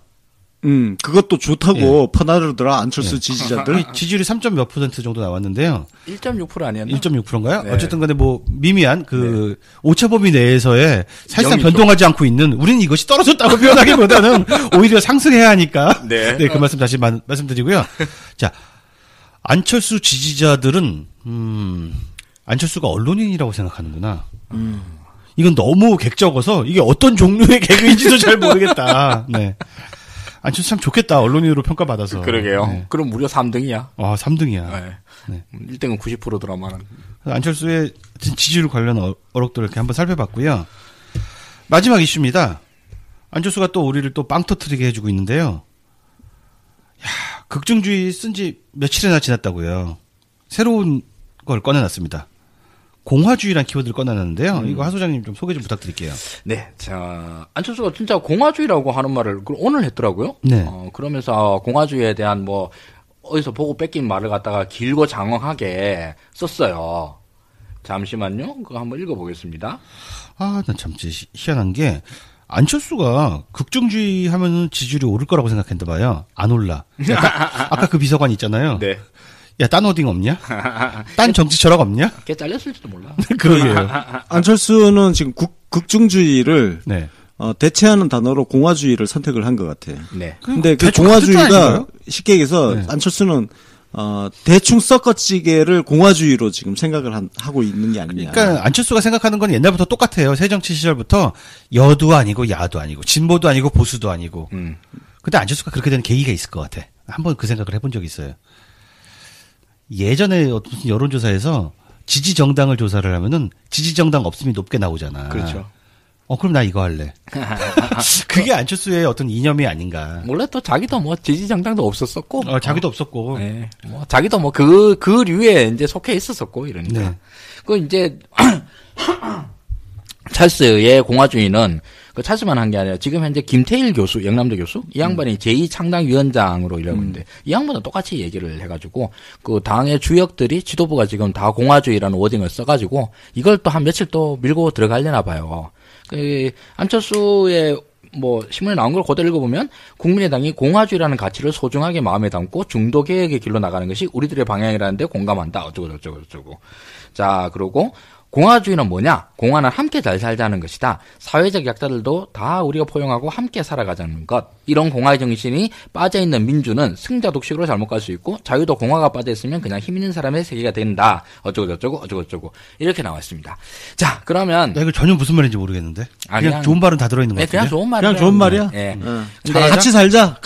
그것도 좋다고 퍼나르더라 안철수 지지자들. 지지율이 3점 몇 % 정도 나왔는데요. 1.6% 아니었나? 1.6%인가요? 네. 어쨌든 간에 뭐 미미한 그 오차범위 내에서의 사실상 0.6%. 변동하지 않고 있는 우리는 이것이 떨어졌다고 표현하기보다는 오히려 상승해야 하니까. 네. 그 말씀 다시 말씀드리고요. 자, 안철수 지지자들은 안철수가 언론인이라고 생각하는구나. 이건 너무 객적어서 이게 어떤 종류의 개그인지도 잘 모르겠다. 네. 안철수 참 좋겠다. 언론인으로 평가받아서. 그러게요. 네. 그럼 무려 3등이야. 아, 3등이야. 네. 네. 1등은 90%더라만. 안철수의 지지율 관련 어록들을 이렇게 한번 살펴봤고요. 마지막 이슈입니다. 안철수가 또 우리를 또 빵 터트리게 해주고 있는데요. 야, 극중주의 쓴 지 며칠이나 지났다고요. 새로운 걸 꺼내놨습니다. 공화주의란 키워드를 꺼내놨는데요. 이거 하 소장님 좀 소개 좀 부탁드릴게요. 네. 자, 안철수가 진짜 공화주의라고 하는 말을 오늘 했더라고요. 네. 그러면서 공화주의에 대한 어디서 보고 뺏긴 말을 갖다가 길고 장황하게 썼어요. 잠시만요. 그거 한번 읽어보겠습니다. 아, 난 참 희한한 게 안철수가 극중주의 하면은 지지율이 오를 거라고 생각했는데 봐요. 안 올라. 아까 그 비서관 있잖아요. 네. 야, 딴 어딩 없냐? 딴 정치 철학 없냐? 걔 잘렸을지도 몰라. 그러게요. 안철수는 지금 극중주의를 네. 대체하는 단어로 공화주의를 선택을 한 것 같아. 네. 근데 그 대충 공화주의가 같은 뜻 아닌가요? 쉽게 얘기해서 네. 안철수는 대충 섞어찌개를 공화주의로 지금 생각을 하고 있는 게 아니냐. 그러니까 안철수가 생각하는 건 옛날부터 똑같아요. 새정치 시절부터 여도 아니고 야도 아니고 진보도 아니고 보수도 아니고. 근데 안철수가 그렇게 되는 계기가 있을 것 같아. 한번 그 생각을 해본 적이 있어요. 예전에 무슨 여론조사에서 지지정당을 조사를 하면은 지지정당 없음이 높게 나오잖아. 그렇죠. 그럼 나 이거 할래. 그게 안철수의 어떤 이념이 아닌가. 원래 또 자기도 지지정당도 없었었고. 자기도 없었고. 네. 자기도 그 류에 이제 속해 있었었고, 이러니까. 네. 이제, 찰스의 공화주의는 찰스만 한 게 아니라 지금 현재 김태일 교수, 영남대 교수, 이 양반이 제2창당위원장으로 일하고 있는데 이 양반도 똑같이 얘기를 해가지고 그 당의 주역들이 지도부가 지금 다 공화주의라는 워딩을 써가지고 이걸 또 한 며칠 또 밀고 들어가려나 봐요. 안철수의 신문에 나온 걸 그대로 읽어보면 국민의당이 공화주의라는 가치를 소중하게 마음에 담고 중도 개혁의 길로 나가는 것이 우리들의 방향이라는데 공감한다. 어쩌고. 자, 그러고 공화주의는 뭐냐? 공화는 함께 잘 살자는 것이다. 사회적 약자들도 다 우리가 포용하고 함께 살아가자는 것. 이런 공화의 정신이 빠져있는 민주는 승자 독식으로 잘못 갈 수 있고 자유도 공화가 빠져있으면 그냥 힘 있는 사람의 세계가 된다. 어쩌고 이렇게 나왔습니다. 자, 그러면 이거 전혀 무슨 말인지 모르겠는데. 그냥 좋은 말은 다 들어있는 것 같은데. 그냥 좋은 말이야. 그냥 좋은 말이야. 예. 근데 같이 살자.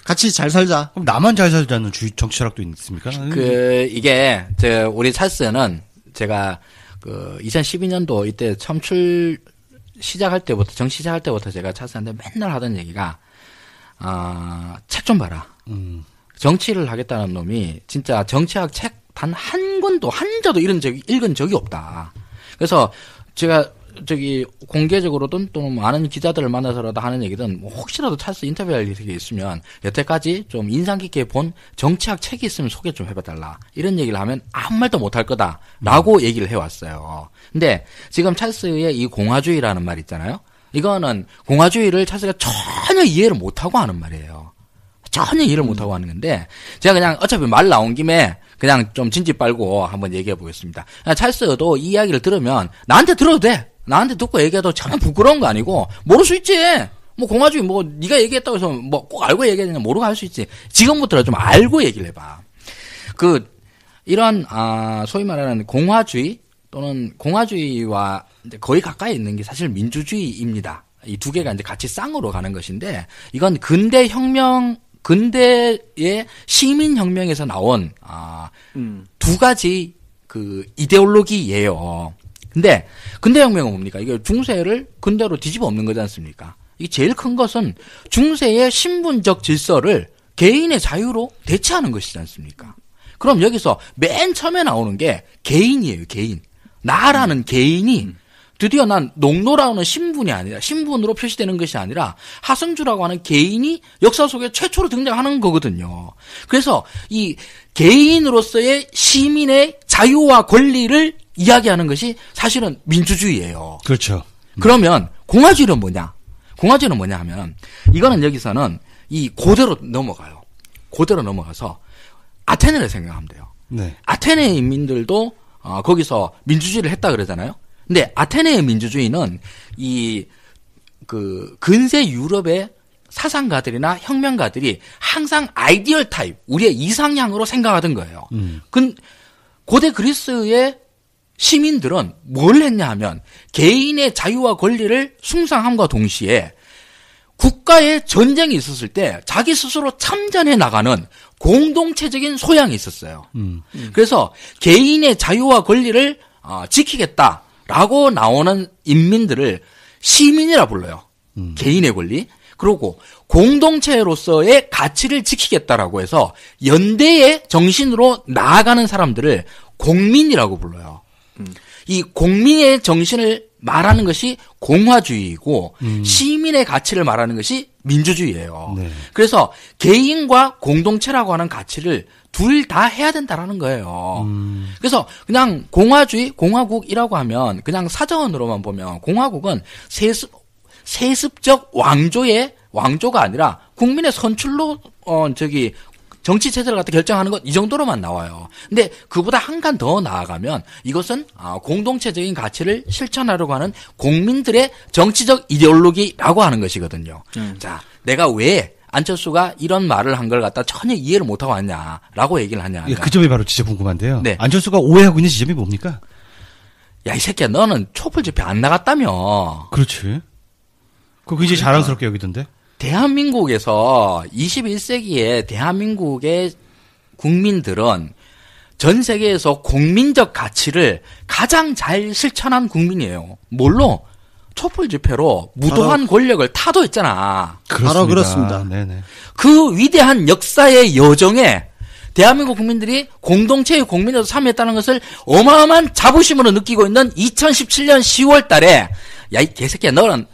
같이 잘 살자. 그럼 나만 잘 살자는 정치 철학도 있습니까? 이게 우리 찰스는 제가 2012년도 이때 처음 시작할 때부터 제가 찰스한테 맨날 하던 얘기가, 책 좀 봐라. 정치를 하겠다는 놈이 진짜 정치학 책 단 한 권도, 한자도 읽은 적이 없다. 그래서 제가 공개적으로든 또는 많은 기자들을 만나서라도 하는 얘기든 혹시라도 찰스 인터뷰할 일이 있으면 여태까지 좀 인상 깊게 본 정치학 책이 있으면 소개 좀 해봐달라. 이런 얘기를 하면 아무 말도 못할 거다라고 얘기를 해왔어요. 근데 지금 찰스의 이 공화주의라는 말 있잖아요. 이거는 공화주의를 찰스가 전혀 이해를 못하고 하는 말이에요. 전혀 이해를 못하고 하는 건데 제가 그냥 어차피 말 나온 김에 그냥 좀 진지 빨고 한번 얘기해 보겠습니다. 찰스도 이 이야기를 들으면 나한테 들어도 돼. 나한테 듣고 얘기해도 전혀 부끄러운 거 아니고 모를 수 있지. 뭐 공화주의 네가 얘기했다고 해서 꼭 알고 얘기했냐 모르고 할 수 있지. 지금부터 좀 알고 얘기를 해봐. 이런 소위 말하는 공화주의 또는 공화주의와 이제 거의 가까이 있는 게 사실 민주주의입니다. 이 두 개가 이제 같이 쌍으로 가는 것인데 이건 근대의 시민혁명에서 나온 두 가지 이데올로기예요. 근데 근대혁명은 뭡니까? 이게 중세를 근대로 뒤집어 엎는 거지 않습니까? 이게 제일 큰 것은 중세의 신분적 질서를 개인의 자유로 대체하는 것이지 않습니까? 그럼 여기서 맨 처음에 나오는 게 개인이에요. 개인. 나라는 개인이 드디어 난 농노라는 신분으로 표시되는 것이 아니라 하승주라고 하는 개인이 역사 속에 최초로 등장하는 거거든요. 그래서 이 개인으로서의 시민의 자유와 권리를 이야기하는 것이 사실은 민주주의예요. 그렇죠. 그러면 공화주의는 뭐냐? 공화주의는 뭐냐 하면 이거는 여기서는 이 고대로 넘어가요. 고대로 넘어가서 아테네를 생각하면 돼요. 네. 아테네 인민들도 거기서 민주주의를 했다 그러잖아요. 근데 아테네의 민주주의는 근세 유럽의 사상가들이나 혁명가들이 항상 아이디얼 타입, 우리의 이상향으로 생각하던 거예요. 고대 그리스의 시민들은 뭘 했냐 하면 개인의 자유와 권리를 숭상함과 동시에 국가의 전쟁이 있었을 때 자기 스스로 참전해 나가는 공동체적인 소양이 있었어요. 그래서 개인의 자유와 권리를 지키겠다라고 나오는 인민들을 시민이라 불러요. 개인의 권리. 그리고 공동체로서의 가치를 지키겠다라고 해서 연대의 정신으로 나아가는 사람들을 공민이라고 불러요. 이 공민의 정신을 말하는 것이 공화주의이고 시민의 가치를 말하는 것이 민주주의예요. 네. 그래서 개인과 공동체라고 하는 가치를 둘 다 해야 된다라는 거예요. 그래서 그냥 공화주의, 공화국이라고 하면 그냥 사전으로만 보면 공화국은 세습적 왕조가 아니라 국민의 선출로 정치 체제를 갖다 결정하는 것 이 정도로만 나와요. 근데 그보다 한 칸 더 나아가면 이것은 공동체적인 가치를 실천하려고 하는 국민들의 정치적 이데올로기라고 하는 것이거든요. 자, 내가 왜 안철수가 이런 말을 한 걸 갖다 전혀 이해를 못하고 왔냐라고 얘기를 하냐. 그 점이 바로 진짜 궁금한데요. 네. 안철수가 오해하고 있는 지점이 뭡니까? 야, 이 새끼야, 너는 촛불 집회 안 나갔다며. 그렇지. 그거 굉장히 자랑스럽게 여기던데. 대한민국에서 21세기에 대한민국의 국민들은 전 세계에서 국민적 가치를 가장 잘 실천한 국민이에요. 뭘로? 촛불 집회로 무도한 권력을 타도했잖아. 바로 그렇습니다. 네네. 그 위대한 역사의 여정에 대한민국 국민들이 공동체의 국민으로 참여했다는 것을 어마어마한 자부심으로 느끼고 있는 2017년 10월 달에 야, 이 개새끼야, 너는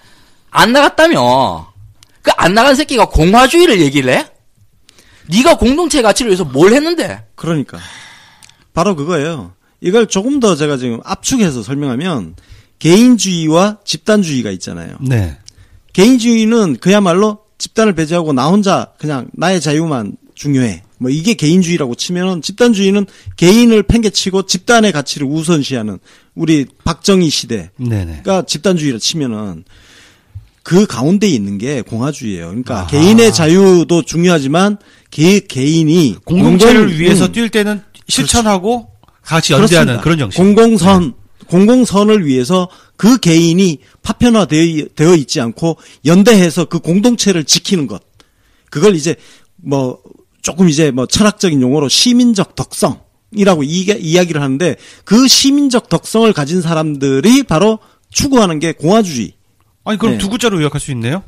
안 나갔다며. 그 안 나간 새끼가 공화주의를 얘기를 해? 네가 공동체 가치를 위해서 뭘 했는데? 그러니까 바로 그거예요. 이걸 조금 더 제가 지금 압축해서 설명하면 개인주의와 집단주의가 있잖아요. 네. 개인주의는 그야말로 집단을 배제하고 나 혼자 그냥 나의 자유만 중요해. 뭐 이게 개인주의라고 치면은 집단주의는 개인을 팽개치고 집단의 가치를 우선시하는 우리 박정희 시대가 네네. 집단주의라 치면은 그 가운데 있는 게 공화주의예요. 그러니까 개인의 자유도 중요하지만 개인이 공동체를 위해서 뛸 때는 실천하고 같이 연대하는 그렇습니다. 그런 정신. 공공선을 위해서 그 개인이 파편화되어 있지 않고 연대해서 그 공동체를 지키는 것. 그걸 이제 조금 철학적인 용어로 시민적 덕성이라고 이야기를 하는데 그 시민적 덕성을 가진 사람들이 바로 추구하는 게 공화주의. 아니 그럼 두 글자로 요약할 수 있네요.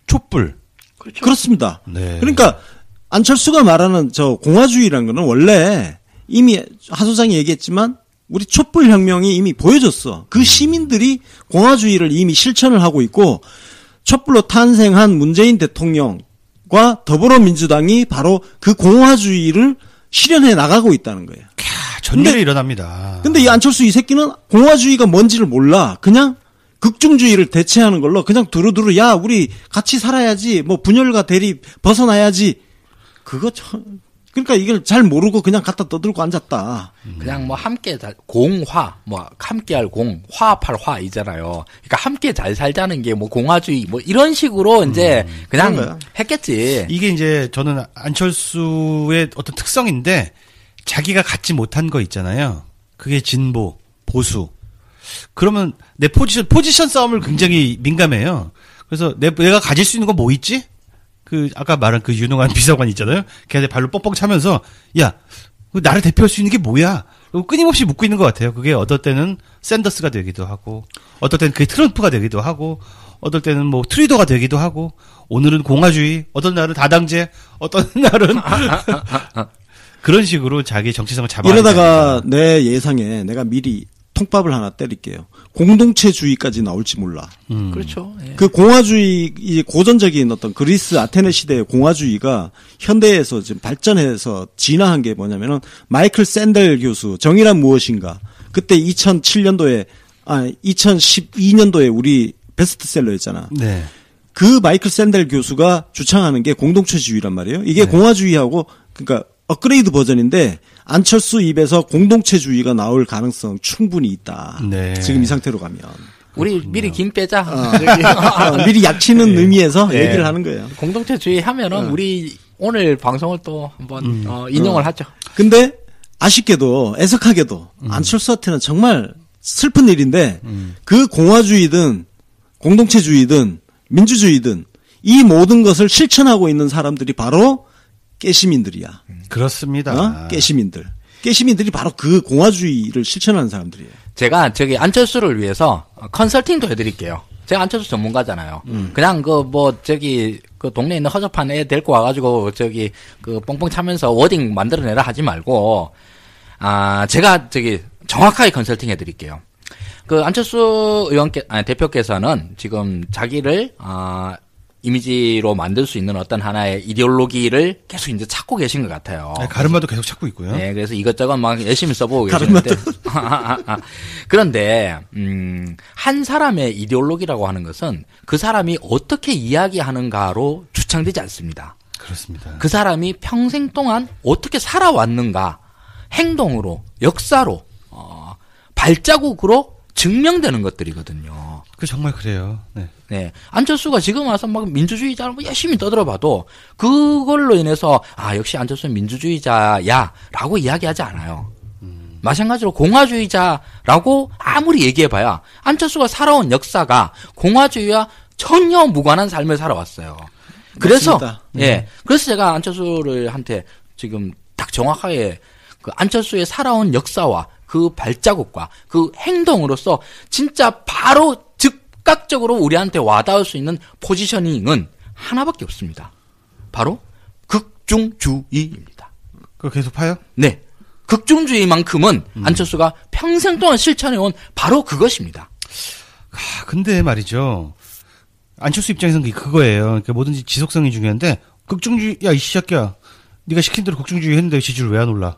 촛불. 그렇죠. 그렇습니다. 네. 그러니까 안철수가 말하는 저 공화주의라는 거는 원래 이미 하 소장이 얘기했지만 우리 촛불 혁명이 이미 보여줬어. 그 시민들이 공화주의를 이미 실천을 하고 있고 촛불로 탄생한 문재인 대통령과 더불어민주당이 바로 그 공화주의를 실현해 나가고 있다는 거예요. 전율이 일어납니다. 근데 이 안철수 이 새끼는 공화주의가 뭔지를 몰라. 그냥 극중주의를 대체하는 걸로 그냥 두루두루 야 우리 같이 살아야지 분열과 대립 벗어나야지 그거 그러니까 이걸 잘 모르고 그냥 갖다 떠들고 앉았다. 그냥 함께 공화 함께할 화합할 화이잖아요. 그러니까 함께 잘 살자는 게 공화주의 이런 식으로 이제 그냥 했겠지. 이게 이제 저는 안철수의 어떤 특성인데 자기가 갖지 못한 거 있잖아요. 그게 진보, 보수. 그러면 내 포지션 싸움을 굉장히 민감해요. 그래서 내가 가질 수 있는 건 뭐 있지? 아까 말한 그 유능한 비서관 있잖아요. 걔한테 발로 뻥뻥 차면서, 야, 나를 대표할 수 있는 게 뭐야? 그리고 끊임없이 묻고 있는 것 같아요. 그게 어떨 때는 샌더스가 되기도 하고, 어떨 때는 그게 트럼프가 되기도 하고, 어떨 때는 트루도가 되기도 하고, 오늘은 공화주의, 어떤 날은 다당제, 어떤 날은, 그런 식으로 자기 정체성을 잡아. 이러다가 내 예상에 내가 미리 통밥을 하나 때릴게요. 공동체주의까지 나올지 몰라. 그렇죠. 예. 그 공화주의, 이 고전적인 어떤 그리스 아테네 시대의 공화주의가 현대에서 지금 발전해서 진화한 게 뭐냐면은 마이클 샌델 교수, 정의란 무엇인가. 그때 2012년도에 우리 베스트셀러였잖아. 네. 그 마이클 샌델 교수가 주창하는 게 공동체주의란 말이에요. 이게 네. 공화주의하고, 그러니까 업그레이드 버전인데 안철수 입에서 공동체주의가 나올 가능성 충분히 있다. 네. 지금 이 상태로 가면. 우리 미리 김 빼자. 미리 약치는 네. 의미에서 네. 얘기를 하는 거예요. 공동체주의 하면은 우리 오늘 방송을 또 한번 인용을 하죠. 근데 아쉽게도 애석하게도 안철수한테는 정말 슬픈 일인데 그 공화주의든 공동체주의든 민주주의든 이 모든 것을 실천하고 있는 사람들이 바로 깨시민들이야. 그렇습니다. 깨시민들이 바로 그 공화주의를 실천하는 사람들이에요. 제가 안철수를 위해서 컨설팅도 해드릴게요. 제가 안철수 전문가잖아요. 그냥 그 동네에 있는 허접한 애 데리고 와가지고 뻥뻥 차면서 워딩 만들어내라 하지 말고, 제가 정확하게 컨설팅 해드릴게요. 그 안철수 대표께서는 지금 자기를, 이미지로 만들 수 있는 어떤 하나의 이데올로기를 계속 이제 찾고 계신 것 같아요. 네, 가르마도 계속 찾고 있고요. 네, 그래서 이것저것 막 열심히 써보고 계시는데. 그런데, 한 사람의 이데올로기라고 하는 것은 그 사람이 어떻게 이야기하는가로 주창되지 않습니다. 그렇습니다. 그 사람이 평생 동안 어떻게 살아왔는가, 행동으로, 역사로, 발자국으로 증명되는 것들이거든요. 정말 그래요. 네. 네. 안철수가 지금 와서 막 민주주의자를 열심히 떠들어봐도 그걸로 인해서 역시 안철수는 민주주의자야라고 이야기하지 않아요. 마찬가지로 공화주의자라고 아무리 얘기해봐야 안철수가 살아온 역사가 공화주의와 전혀 무관한 삶을 살아왔어요. 그래서 그래서 제가 안철수한테 지금 딱 정확하게 그 안철수의 살아온 역사와 그 발자국과 그 행동으로서 진짜 바로 즉각적으로 우리한테 와닿을 수 있는 포지셔닝은 하나밖에 없습니다. 바로 극중주의입니다. 그거 계속 파요? 네. 극중주의만큼은 안철수가 평생 동안 실천해온 바로 그것입니다. 근데 말이죠. 안철수 입장에서는 그거예요. 그러니까 뭐든지 지속성이 중요한데 극중주의, 야, 이 새끼야. 네가 시킨 대로 극중주의 했는데 지지율 왜 안 올라?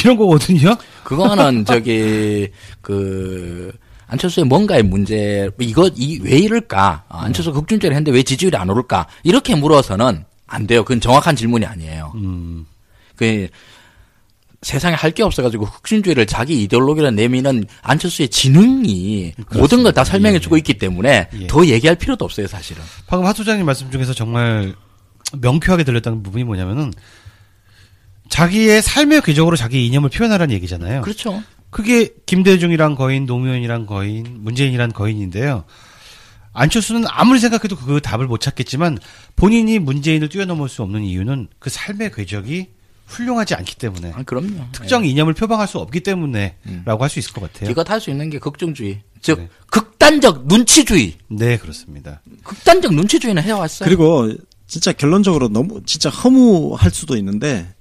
이런 거거든요. 그거는 안철수의 뭔가의 문제, 왜 이럴까? 안철수 극중주의를 했는데 왜 지지율이 안 오를까? 이렇게 물어서는 안 돼요. 그건 정확한 질문이 아니에요. 세상에 할 게 없어가지고 혁신주의를 자기 이데올로기로 내미는 안철수의 지능이 모든 걸 다 설명해주고 있기 때문에 더 얘기할 필요도 없어요, 사실은. 방금 하 소장님 말씀 중에서 정말 명쾌하게 들렸던 부분이 뭐냐면은 자기의 삶의 궤적으로 자기 이념을 표현하라는 얘기잖아요. 그렇죠. 그게 김대중이란 거인, 노무현이란 거인, 문재인이란 거인인데요. 안철수는 아무리 생각해도 그 답을 못 찾겠지만 본인이 문재인을 뛰어넘을 수 없는 이유는 그 삶의 궤적이 훌륭하지 않기 때문에. 그럼요. 특정 이념을 표방할 수 없기 때문에라고 할 수 있을 것 같아요. 이것 할 수 있는 게 극중주의. 즉, 극단적 눈치주의. 네, 그렇습니다. 극단적 눈치주의는 해왔어요. 그리고 진짜 결론적으로 너무 진짜 허무할 수도 있는데,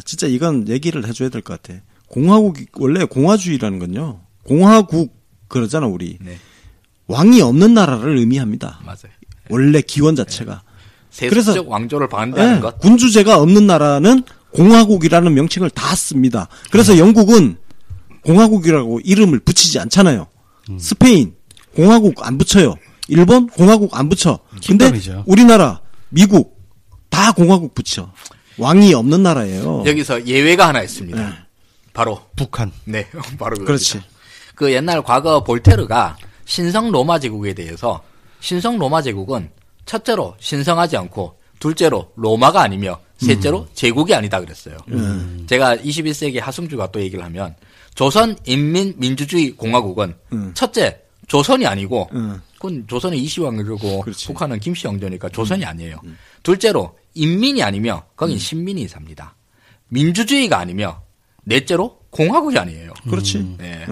진짜 이건 얘기를 해줘야 될 것 같아. 원래 공화주의라는 건요. 공화국 그러잖아, 우리. 네. 왕이 없는 나라를 의미합니다. 맞아요. 원래 기원 자체가. 세속적 왕조를 반대하는 것. 군주제가 없는 나라는 공화국이라는 명칭을 다 씁니다. 그래서 영국은 공화국이라고 이름을 붙이지 않잖아요. 스페인 공화국 안 붙여요. 일본 공화국 안 붙여. 근데 킹덤이죠. 우리나라, 미국 다 공화국 붙여. 왕이 없는 나라예요. 여기서 예외가 하나 있습니다. 네. 바로 북한. 네, 바로 그렇지. 그 옛날 과거 볼테르가 신성 로마 제국에 대해서 신성 로마 제국은 첫째로 신성하지 않고 둘째로 로마가 아니며 셋째로 제국이 아니다 그랬어요. 제가 21세기 하승주가 또 얘기를 하면 조선인민민주주의 공화국은 첫째 조선이 아니고 그건 조선은 이시왕이고 북한은 김씨 왕조니까 조선이 아니에요. 둘째로 인민이 아니며 거긴 신민이 삽니다. 민주주의가 아니며 넷째로 공화국이 아니에요. 그렇지. 네.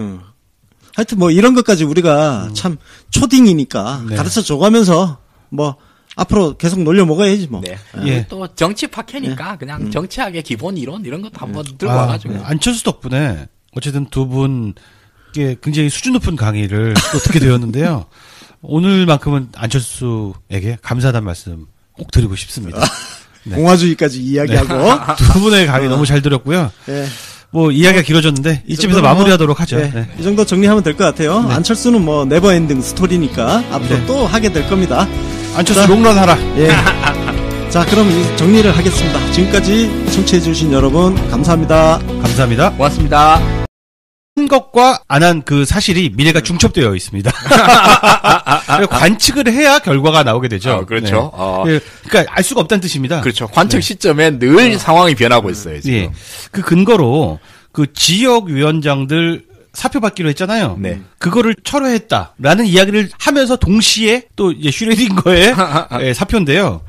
하여튼 뭐 이런 것까지 우리가 참 초딩이니까 가르쳐 줘가면서 뭐 앞으로 계속 놀려 먹어야지 뭐. 네. 예. 또 정치 파케니까 그냥 정치학의 기본 이론 이런 것도 한번 들고 와가지고. 안철수 덕분에 어쨌든 두 분께 굉장히 수준 높은 강의를 또 듣게 되었는데요. 오늘만큼은 안철수에게 감사하다는 말씀 꼭 드리고 싶습니다. 네. 공화주의까지 이야기하고 두 분의 강의 너무 잘 들었고요. 네. 뭐 이야기가 길어졌는데 이쯤에서 마무리하도록 하죠. 네. 네. 이 정도 정리하면 될 것 같아요. 네. 안철수는 뭐 네버엔딩 스토리니까 앞으로 또 하게 될 겁니다. 안철수 롱런 하라. 예. 자, 그럼 이 정리를 하겠습니다. 지금까지 청취해주신 여러분 감사합니다. 감사합니다. 고맙습니다. 한 것과 안 한 그 사실이 미래가 중첩되어 있습니다. 관측을 해야 결과가 나오게 되죠. 그렇죠. 네. 그러니까 알 수가 없다는 뜻입니다. 그렇죠. 관측 시점에 늘 상황이 변하고 있어요. 지금. 예. 그 근거로 그 지역위원장들 사표 받기로 했잖아요. 네. 그거를 철회했다라는 이야기를 하면서 동시에 또 이제 슈레딩거의 예, 사표인데요.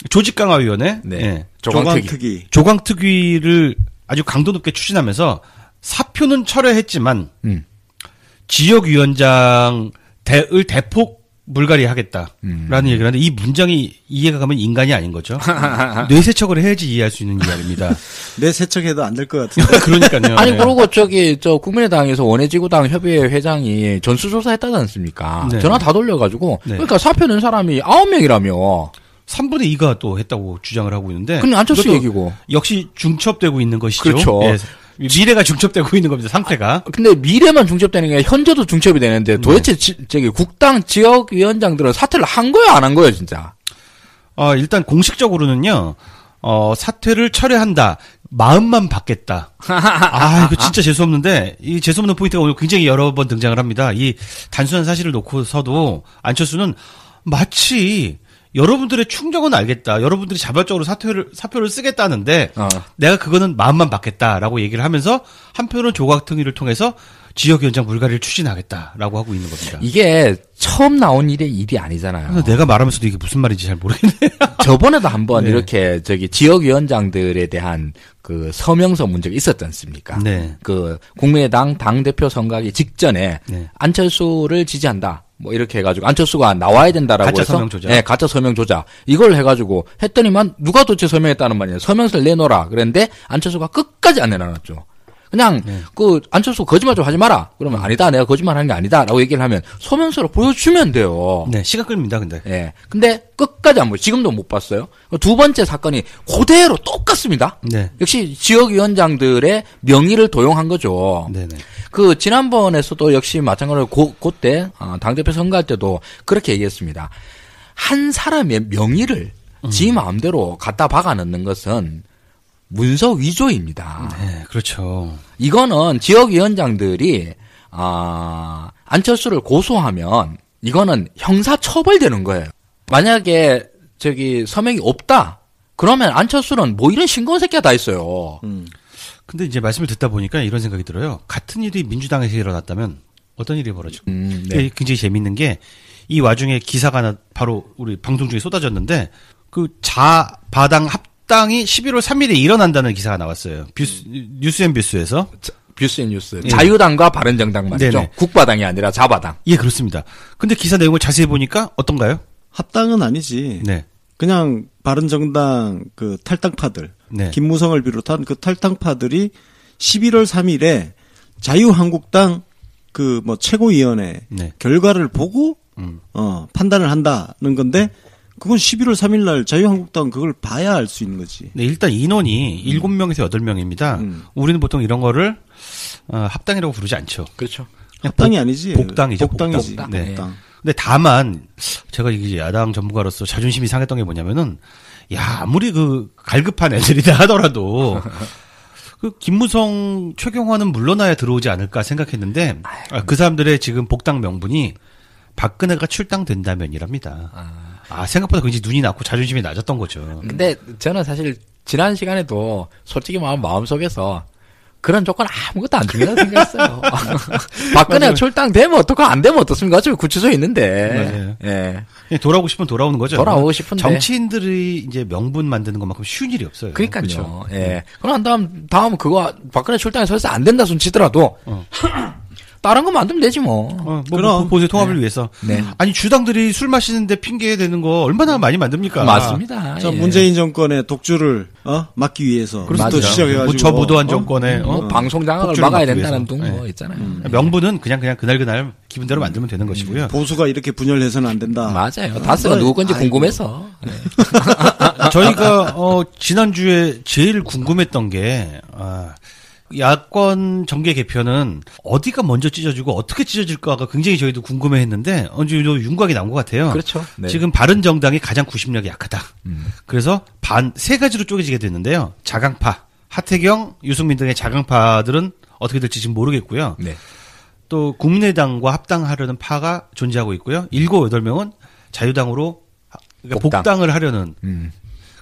조직강화위원회, 네. 예. 조광특위. 조광특위를 아주 강도 높게 추진하면서 사표는 철회했지만 지역위원장을 대폭 물갈이 하겠다라는 얘기를 하는데 이 문장이 이해가 가면 인간이 아닌 거죠. 뇌세척을 해야지 이해할 수 있는 이야기입니다. 뇌세척해도 안 될 것 같은데. 그러니까요. 아니 네. 그리고 저 국민의당에서 원해지구당 협의회 회장이 전수조사 했다지 않습니까? 네. 전화 다 돌려가지고 네. 그러니까 사표 낸 사람이 9명이라며. 3분의 2가 또 했다고 주장을 하고 있는데. 근데 안철수 이것도 얘기고. 역시 중첩되고 있는 것이죠. 그렇죠. 예. 미래가 중첩되고 있는 겁니다. 상태가. 근데 미래만 중첩되는 게 현재도 중첩이 되는데 도대체 저기 국당 지역위원장들은 사퇴를 한 거야 안 한 거야 진짜? 일단 공식적으로는요. 사퇴를 철회한다. 마음만 받겠다. 이거 진짜 재수없는데 이 재수없는 포인트가 오늘 굉장히 여러 번 등장을 합니다. 이 단순한 사실을 놓고서도 안철수는 마치 여러분들의 충정은 알겠다. 여러분들이 자발적으로 사표를 쓰겠다는데 내가 그거는 마음만 받겠다라고 얘기를 하면서 한편으로는 조각특위를 통해서 지역위원장 물갈이를 추진하겠다라고 하고 있는 겁니다. 이게 처음 나온 일이 아니잖아요. 그래서 내가 말하면서도 이게 무슨 말인지 잘 모르겠네. 저번에도 한번 네. 이렇게 지역위원장들에 대한 그 서명서 문제가 있었지 않습니까? 네. 그 국민의당 당대표 선거하기 직전에 네. 안철수를 지지한다. 뭐 이렇게 해가지고 안철수가 나와야 된다라고 가짜 해서 서명 조작. 네, 가짜 서명 조작 이걸 해가지고 했더니만 누가 도대체 서명했다는 말이에요. 서명서를 내놓으라 그랬는데 안철수가 끝까지 안 내놔놨죠. 그냥 그 안철수 거짓말 좀 하지 마라. 그러면 아니다. 내가 거짓말하는 게 아니다라고 얘기를 하면 서명서를 보여주면 돼요. 네, 시간 끌립니다. 근데. 예. 근데 끝까지 안 보여. 지금도 못 봤어요. 두 번째 사건이 그대로 똑같습니다. 네. 역시 지역위원장들의 명의를 도용한 거죠. 네네. 그 지난번에서도 역시 마찬가지로 그때 당대표 선거할 때도 그렇게 얘기했습니다. 한 사람의 명의를 지 마음대로 갖다 박아 넣는 것은 문서 위조입니다. 네, 그렇죠. 이거는 지역위원장들이 안철수를 고소하면 이거는 형사 처벌되는 거예요. 만약에 서명이 없다. 그러면 안철수는 뭐 이런 싱거운 새끼가 다 있어요. 근데 이제 말씀을 듣다 보니까 이런 생각이 들어요. 같은 일이 민주당에서 일어났다면 어떤 일이 벌어지고. 네. 굉장히 재밌는 게 이 와중에 기사가 하나 바로 우리 방송 중에 쏟아졌는데 그 자바당 합당이 11월 3일에 일어난다는 기사가 나왔어요. 뉴스앤뷰스에서. 뷰스앤뉴스. 자유당과 바른정당 말이죠. 네네. 국바당이 아니라 자바당. 예, 그렇습니다. 근데 기사 내용을 자세히 보니까 어떤가요? 합당은 아니지. 네. 그냥 바른정당 그 탈당파들, 네. 김무성을 비롯한 그 탈당파들이 11월 3일에 자유한국당 그 뭐 최고위원회 네. 결과를 보고 판단을 한다는 건데 그건 11월 3일 날 자유한국당 그걸 봐야 알 수 있는 거지. 네, 일단 인원이 7명에서 8명입니다. 우리는 보통 이런 거를 합당이라고 부르지 않죠. 그렇죠. 합당이 아니지. 복당이죠. 복당이지. 복당. 네. 복당. 근데 다만 제가 이게 야당 전문가로서 자존심이 상했던 게 뭐냐면은 아무리 그 갈급한 애들이다 하더라도 그 김무성 최경환은 물러나야 들어오지 않을까 생각했는데 그 사람들의 지금 복당 명분이 박근혜가 출당된다면이랍니다. 생각보다 굉장히 눈이 낮고 자존심이 낮았던 거죠. 근데 저는 사실 지난 시간에도 솔직히 마음속에서 그런 조건 아무것도 안 중요하다고 생각했어요. 박근혜가 출당되면 어떡하, 안 되면 어떻습니까? 어차피 구치소에 있는데. 맞아요. 예. 돌아오고 싶으면 돌아오는 거죠. 돌아오고 싶은데. 정치인들이 이제 명분 만드는 것만큼 쉬운 일이 없어요. 그러니까요. 그렇죠? 예. 그럼 다음 그거 박근혜 출당해서 해서 안 된다 손 치더라도 다른 거 만들면 되지 뭐. 그럼 보세 통합을 위해서. 네. 아니 주당들이 술 마시는데 핑계 대는 거 얼마나 많이 만듭니까? 맞습니다. 자, 예. 문재인 정권의 독주를 막기 위해서 그렇죠. 또 시작해가지고 무처무도한 정권에 뭐 방송 장악을 폭주를 막아야 막기 된다는 위해서. 둥 뭐 있잖아요. 명분은 그냥 그날 기분대로 만들면 되는 것이고요. 보수가 이렇게 분열해서는 안 된다. 맞아요. 다스가 누구 건지 궁금해서. 저희가 지난주에 제일 궁금했던 게 야권 정계 개편은 어디가 먼저 찢어지고 어떻게 찢어질까가 굉장히 저희도 궁금해했는데 어느 정도 윤곽이 나온 것 같아요. 그렇죠. 네. 지금 바른정당이 가장 구심력이 약하다. 그래서 세 가지로 쪼개지게 됐는데요. 자강파, 하태경, 유승민 등의 자강파들은 어떻게 될지 지금 모르겠고요. 네. 또 국민의당과 합당하려는 파가 존재하고 있고요. 7, 8명은 자유당으로 복당을 하려는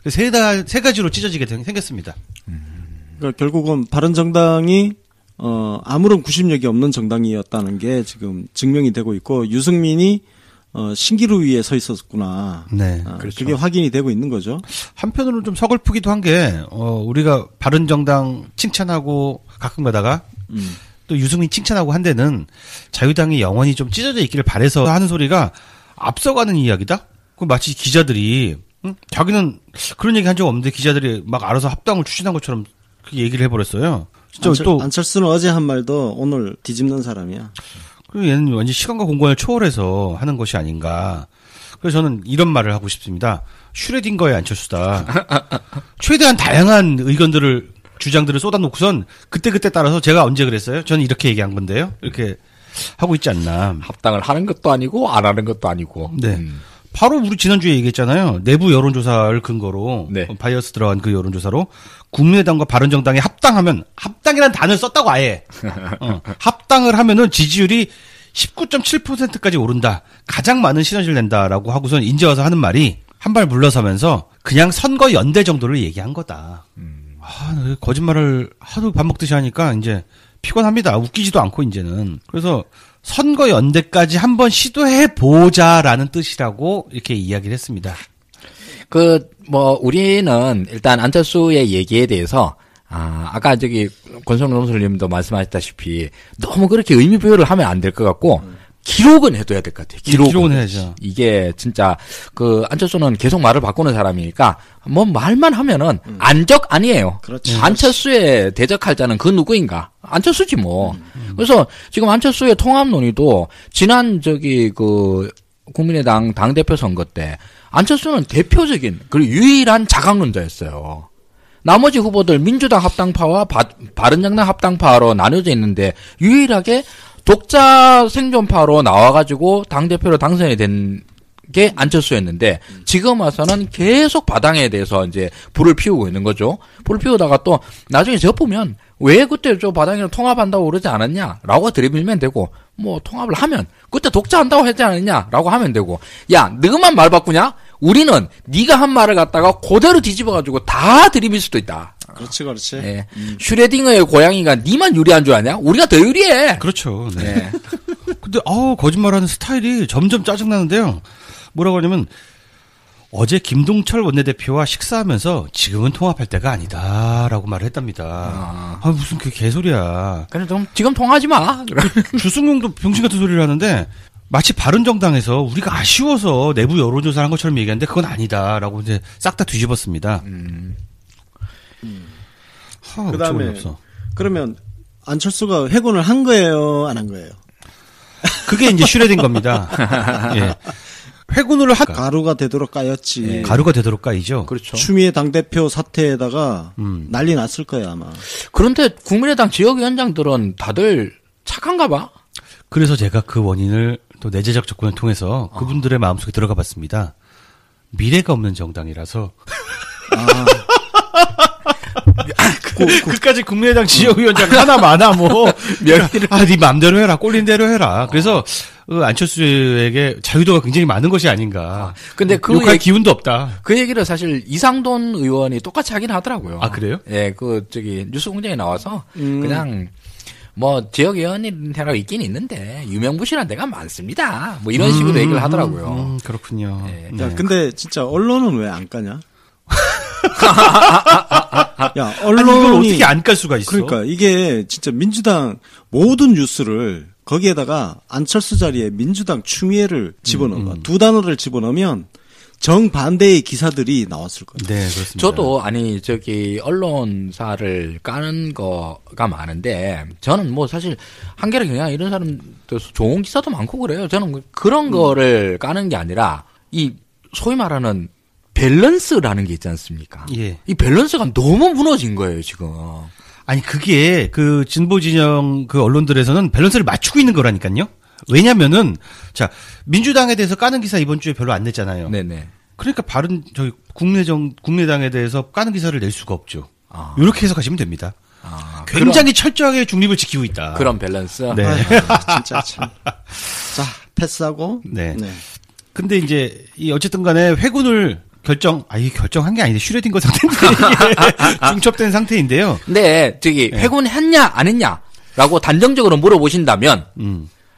세 가지로 찢어지게 생겼습니다. 그러니까 결국은 바른정당이 아무런 구심력이 없는 정당이었다는 게 지금 증명이 되고 있고 유승민이 신기루 위에 서 있었구나. 네, 그렇죠. 그게 확인이 되고 있는 거죠. 한편으로는 좀 서글프기도 한 게 우리가 바른정당 칭찬하고 가끔 가다가 또 유승민 칭찬하고 한 데는 자유당이 영원히 좀 찢어져 있기를 바래서 하는 소리가 앞서가는 이야기다. 그 마치 기자들이 자기는 그런 얘기 한 적 없는데 기자들이 막 알아서 합당을 추진한 것처럼 그 얘기를 해버렸어요. 진짜 안철수는 어제 한 말도 오늘 뒤집는 사람이야. 그리고 얘는 완전 시간과 공간을 초월해서 하는 것이 아닌가. 그래서 저는 이런 말을 하고 싶습니다. 슈레딩거의 안철수다. 최대한 다양한 주장들을 쏟아놓고선 그때그때 따라서 제가 언제 그랬어요? 저는 이렇게 얘기한 건데요. 이렇게 하고 있지 않나. 합당을 하는 것도 아니고 안 하는 것도 아니고. 네. 바로 우리 지난주에 얘기했잖아요. 내부 여론조사를 근거로 네. 바이어스 들어간 그 여론조사로 국민의당과 바른정당이 합당하면 합당이라는 단어를 썼다고 아예. 합당을 하면은 지지율이 19.7%까지 오른다. 가장 많은 시너지를 낸다라고 하고선 이제 와서 하는 말이 한 발 물러서면서 그냥 선거 연대 정도를 얘기한 거다. 거짓말을 하도 밥 먹듯이 하니까 이제 피곤합니다. 웃기지도 않고 이제는. 그래서 선거 연대까지 한번 시도해 보자라는 뜻이라고 이렇게 이야기를 했습니다. 우리는 일단 안철수의 얘기에 대해서 아까 권성동 선생님도 말씀하셨다시피 너무 그렇게 의미 부여를 하면 안 될 것 같고 기록은 해둬야 될 것 같아요. 기록은 해야죠. 이게 진짜 안철수는 계속 말을 바꾸는 사람이니까 뭐 말만 하면은 안적 아니에요. 그렇죠. 안철수의 대적할 자는 그 누구인가? 안철수지 뭐. 그래서 지금 안철수의 통합 논의도 지난 국민의당 당대표 선거 때 안철수는 대표적인 그리고 유일한 자강론자였어요. 나머지 후보들 민주당 합당파와 바른정당 합당파로 나뉘어져 있는데 유일하게 독자 생존파로 나와가지고 당대표로 당선이 된 게 안철수였는데 지금 와서는 계속 바당에 대해서 이제 불을 피우고 있는 거죠. 불을 피우다가 또 나중에 접으면 왜 그때 저 바당이랑 통합한다고 그러지 않았냐라고 들이밀면 되고 뭐 통합을 하면 그때 독자한다고 했지 않았냐라고 하면 되고 야 너만 말 바꾸냐? 우리는 네가 한 말을 갖다가 그대로 뒤집어가지고 다 들이밀 수도 있다. 그렇지. 네. 슈레딩어의 고양이가 니만 유리한 줄 아냐? 우리가 더 유리해. 그렇죠. 네. 네. 근데 거짓말하는 스타일이 점점 짜증나는데요. 뭐라고 하냐면 어제 김동철 원내대표와 식사하면서 지금은 통합할 때가 아니다라고 말을 했답니다. 무슨 그 개소리야. 그래 좀 지금 통하지 마. 주승용도 병신 같은 소리를 하는데 마치 바른정당에서 우리가 아쉬워서 내부 여론조사를 한 것처럼 얘기하는데 그건 아니다라고 이제 싹 다 뒤집었습니다. 그다음에 그러면 안철수가 회군을 한 거예요, 안 한 거예요? 그게 이제 슈레딩 겁니다. 예. 회군을 가루가 되도록 까였지. 예. 가루가 되도록 까이죠. 그렇죠. 추미애 당대표 사태에다가 난리 났을 거야 아마. 그런데 국민의당 지역위원장들은 다들 착한가 봐. 그래서 제가 그 원인을 또 내재적 접근을 통해서 그분들의 마음속에 들어가 봤습니다. 미래가 없는 정당이라서. 그까지 국민의당 지역위원장 하나 많아 뭐. 네 맘대로 해라. 꼴린 대로 해라. 그래서 안철수에게 자유도가 굉장히 많은 것이 아닌가. 근데 그 욕할 기운도 없다. 그 얘기를 사실 이상돈 의원이 똑같이 하긴 하더라고요. 아 그래요? 예, 뉴스공장에 나와서 그냥 뭐 지역위원회라고 있긴 있는데 유명무실한 데가 많습니다. 뭐 이런 식으로 얘기를 하더라고요. 그렇군요. 네. 야, 근데 진짜 언론은 왜 안 까냐? 야, 언론이 이걸 어떻게 안 깔 수가 있어? 그러니까 이게 진짜 민주당 모든 뉴스를 거기에다가 안철수 자리에 민주당 추미애를 집어넣어. 두 단어를 집어넣으면 정반대의 기사들이 나왔을 거예요. 네, 그렇습니다. 저도 언론사를 까는 거가 많은데 저는 뭐 사실 한겨레 경향 이런 사람들 좋은 기사도 많고 그래요. 저는 그런 거를 까는 게 아니라 이 소위 말하는 밸런스라는 게 있지 않습니까? 예. 이 밸런스가 너무 무너진 거예요, 지금. 아니 그게 그 진보 진영 그 언론들에서는 밸런스를 맞추고 있는 거라니까요. 왜냐면은 자 민주당에 대해서 까는 기사 이번 주에 별로 안 냈잖아요. 네네. 그러니까 국민의당에 대해서 까는 기사를 낼 수가 없죠. 이렇게 해석하시면 됩니다. 굉장히 철저하게 중립을 지키고 있다. 그런 밸런스. 네. 진짜 참. 자 패스하고. 네. 근데 이제 이 어쨌든간에 회군을 결정한 게 아닌데 슈레딩거 상태인데 중첩된 상태인데요. 네, 회군했냐 안 했냐라고 단정적으로 물어보신다면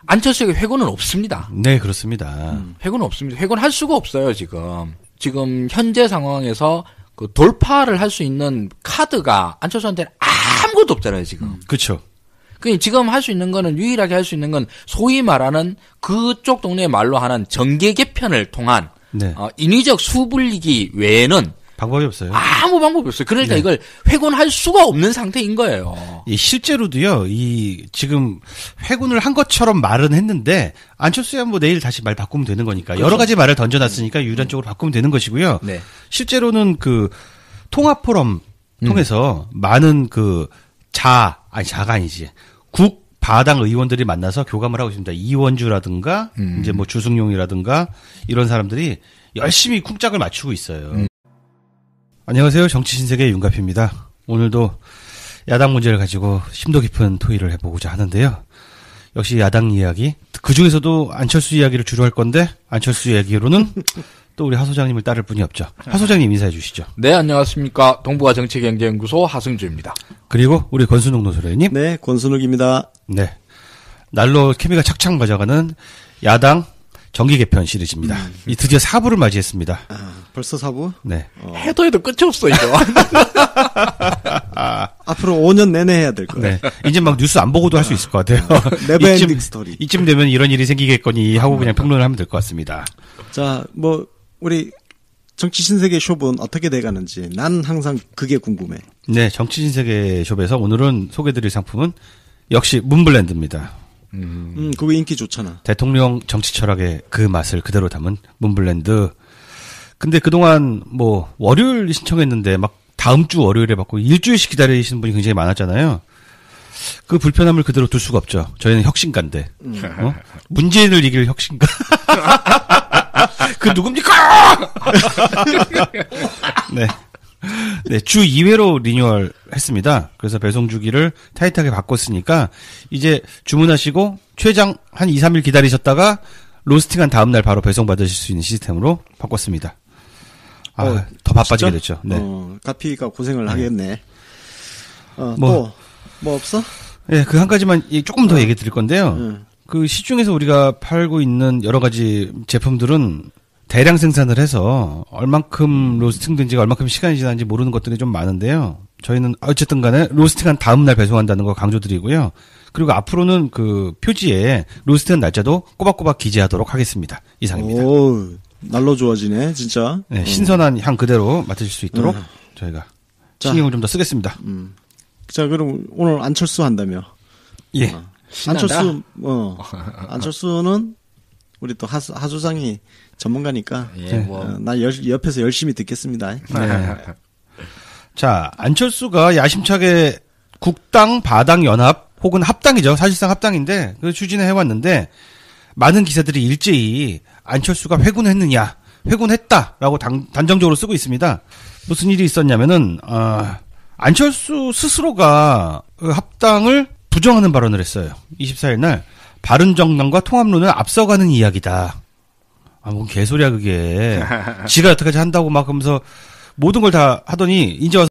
안철수에게 회군은 없습니다. 네, 그렇습니다. 회군은 없습니다. 회군할 수가 없어요, 지금. 지금 현재 상황에서 그 돌파를 할 수 있는 카드가 안철수한테는 아무것도 없잖아요, 지금. 그렇죠. 지금 할 수 있는 거는 유일하게 할 수 있는 건 소위 말하는 그쪽 동네 말로 하는 정계 개편을 통한 네. 인위적 수불리기 외에는 방법이 없어요. 아무 방법이 없어요. 그러니까 이걸 회군할 수가 없는 상태인 거예요. 실제로도요, 지금 회군을 한 것처럼 말은 했는데, 안철수야 뭐 내일 다시 말 바꾸면 되는 거니까, 그렇죠. 여러 가지 말을 던져놨으니까 유일한 쪽으로 바꾸면 되는 것이고요. 네. 실제로는 통합 포럼 통해서 많은 자가 아니지. 바당 의원들이 만나서 교감을 하고 있습니다. 이원주라든가 이제 뭐 주승용이라든가 이런 사람들이 열심히 쿵짝을 맞추고 있어요. 안녕하세요. 정치신세계의 윤갑입니다. 오늘도 야당 문제를 가지고 심도 깊은 토의를 해보고자 하는데요. 역시 야당 이야기, 그중에서도 안철수 이야기를 주로 할 건데 안철수 이야기로는 또 우리 하 소장님을 따를 분이 없죠. 하 소장님 인사해 주시죠. 네, 안녕하십니까. 동북아 정치경제연구소 하승주입니다. 그리고 우리 권순욱 노소래님. 네, 권순욱입니다. 네, 날로 케미가 착착 맞아가는 야당 정기 개편 시리즈입니다. 이 드디어 4부를 맞이했습니다. 벌써 4부? 네. 해도 끝이 없어, 이거. 앞으로 5년 내내 해야 될 거예요. 네. 이제 막 뉴스 안 보고도 할 수 있을 것 같아요. 네버엔딩 스토리. 이쯤 되면 이런 일이 생기겠거니 하고 그냥 평론을 하면 될 것 같습니다. 자, 우리 정치신세계 숍은 어떻게 돼가는지 난 항상 그게 궁금해. 네, 정치신세계 숍에서 오늘은 소개드릴 상품은 역시 문블렌드입니다. 그거 인기 좋잖아. 대통령 정치 철학의 그 맛을 그대로 담은 문블렌드. 근데 그동안 월요일 신청했는데 막 다음 주 월요일에 받고 일주일씩 기다리시는 분이 굉장히 많았잖아요. 그 불편함을 그대로 둘 수가 없죠. 저희는 혁신가인데. 문재인을 이길 혁신가. 그 누굽니까? 네. 네, 주 2회로 리뉴얼 했습니다. 그래서 배송 주기를 타이트하게 바꿨으니까 이제 주문하시고 최장 한 2, 3일 기다리셨다가 로스팅한 다음날 바로 배송받으실 수 있는 시스템으로 바꿨습니다. 더 바빠지게 진짜? 됐죠. 네. 카피가 고생을 하겠네. 뭐. 또, 뭐 없어? 네, 그 한 가지만 조금 더 얘기 드릴 건데요. 그 시중에서 우리가 팔고 있는 여러 가지 제품들은 대량 생산을 해서 얼만큼 로스팅된지가 얼만큼 시간이 지났는지 모르는 것들이 좀 많은데요. 저희는 어쨌든 간에 로스팅한 다음날 배송한다는 거 강조드리고요. 그리고 앞으로는 그 표지에 로스팅한 날짜도 꼬박꼬박 기재하도록 하겠습니다. 이상입니다. 오, 날로 좋아지네, 진짜. 네, 신선한 향 그대로 맡으실 수 있도록 저희가 신경을 좀 더 쓰겠습니다. 자, 그럼 오늘 안철수 한다며. 예. 안철수, 안철수는 우리 또 하수장이 전문가니까. 예, 뭐. 나 옆에서 열심히 듣겠습니다. 네. 자, 안철수가 야심차게 국당 바당 연합 혹은 합당이죠. 사실상 합당인데 그 추진을 해왔는데 많은 기사들이 일제히 안철수가 회군했느냐, 회군했다라고 단정적으로 쓰고 있습니다. 무슨 일이 있었냐면은 안철수 스스로가 그 합당을 부정하는 발언을 했어요. 24일 날 바른정당과 통합론을 앞서가는 이야기다. 뭔 개소리야 그게. 지가 여태까지 한다고 막 하면서 모든 걸 다 하더니 이제 와서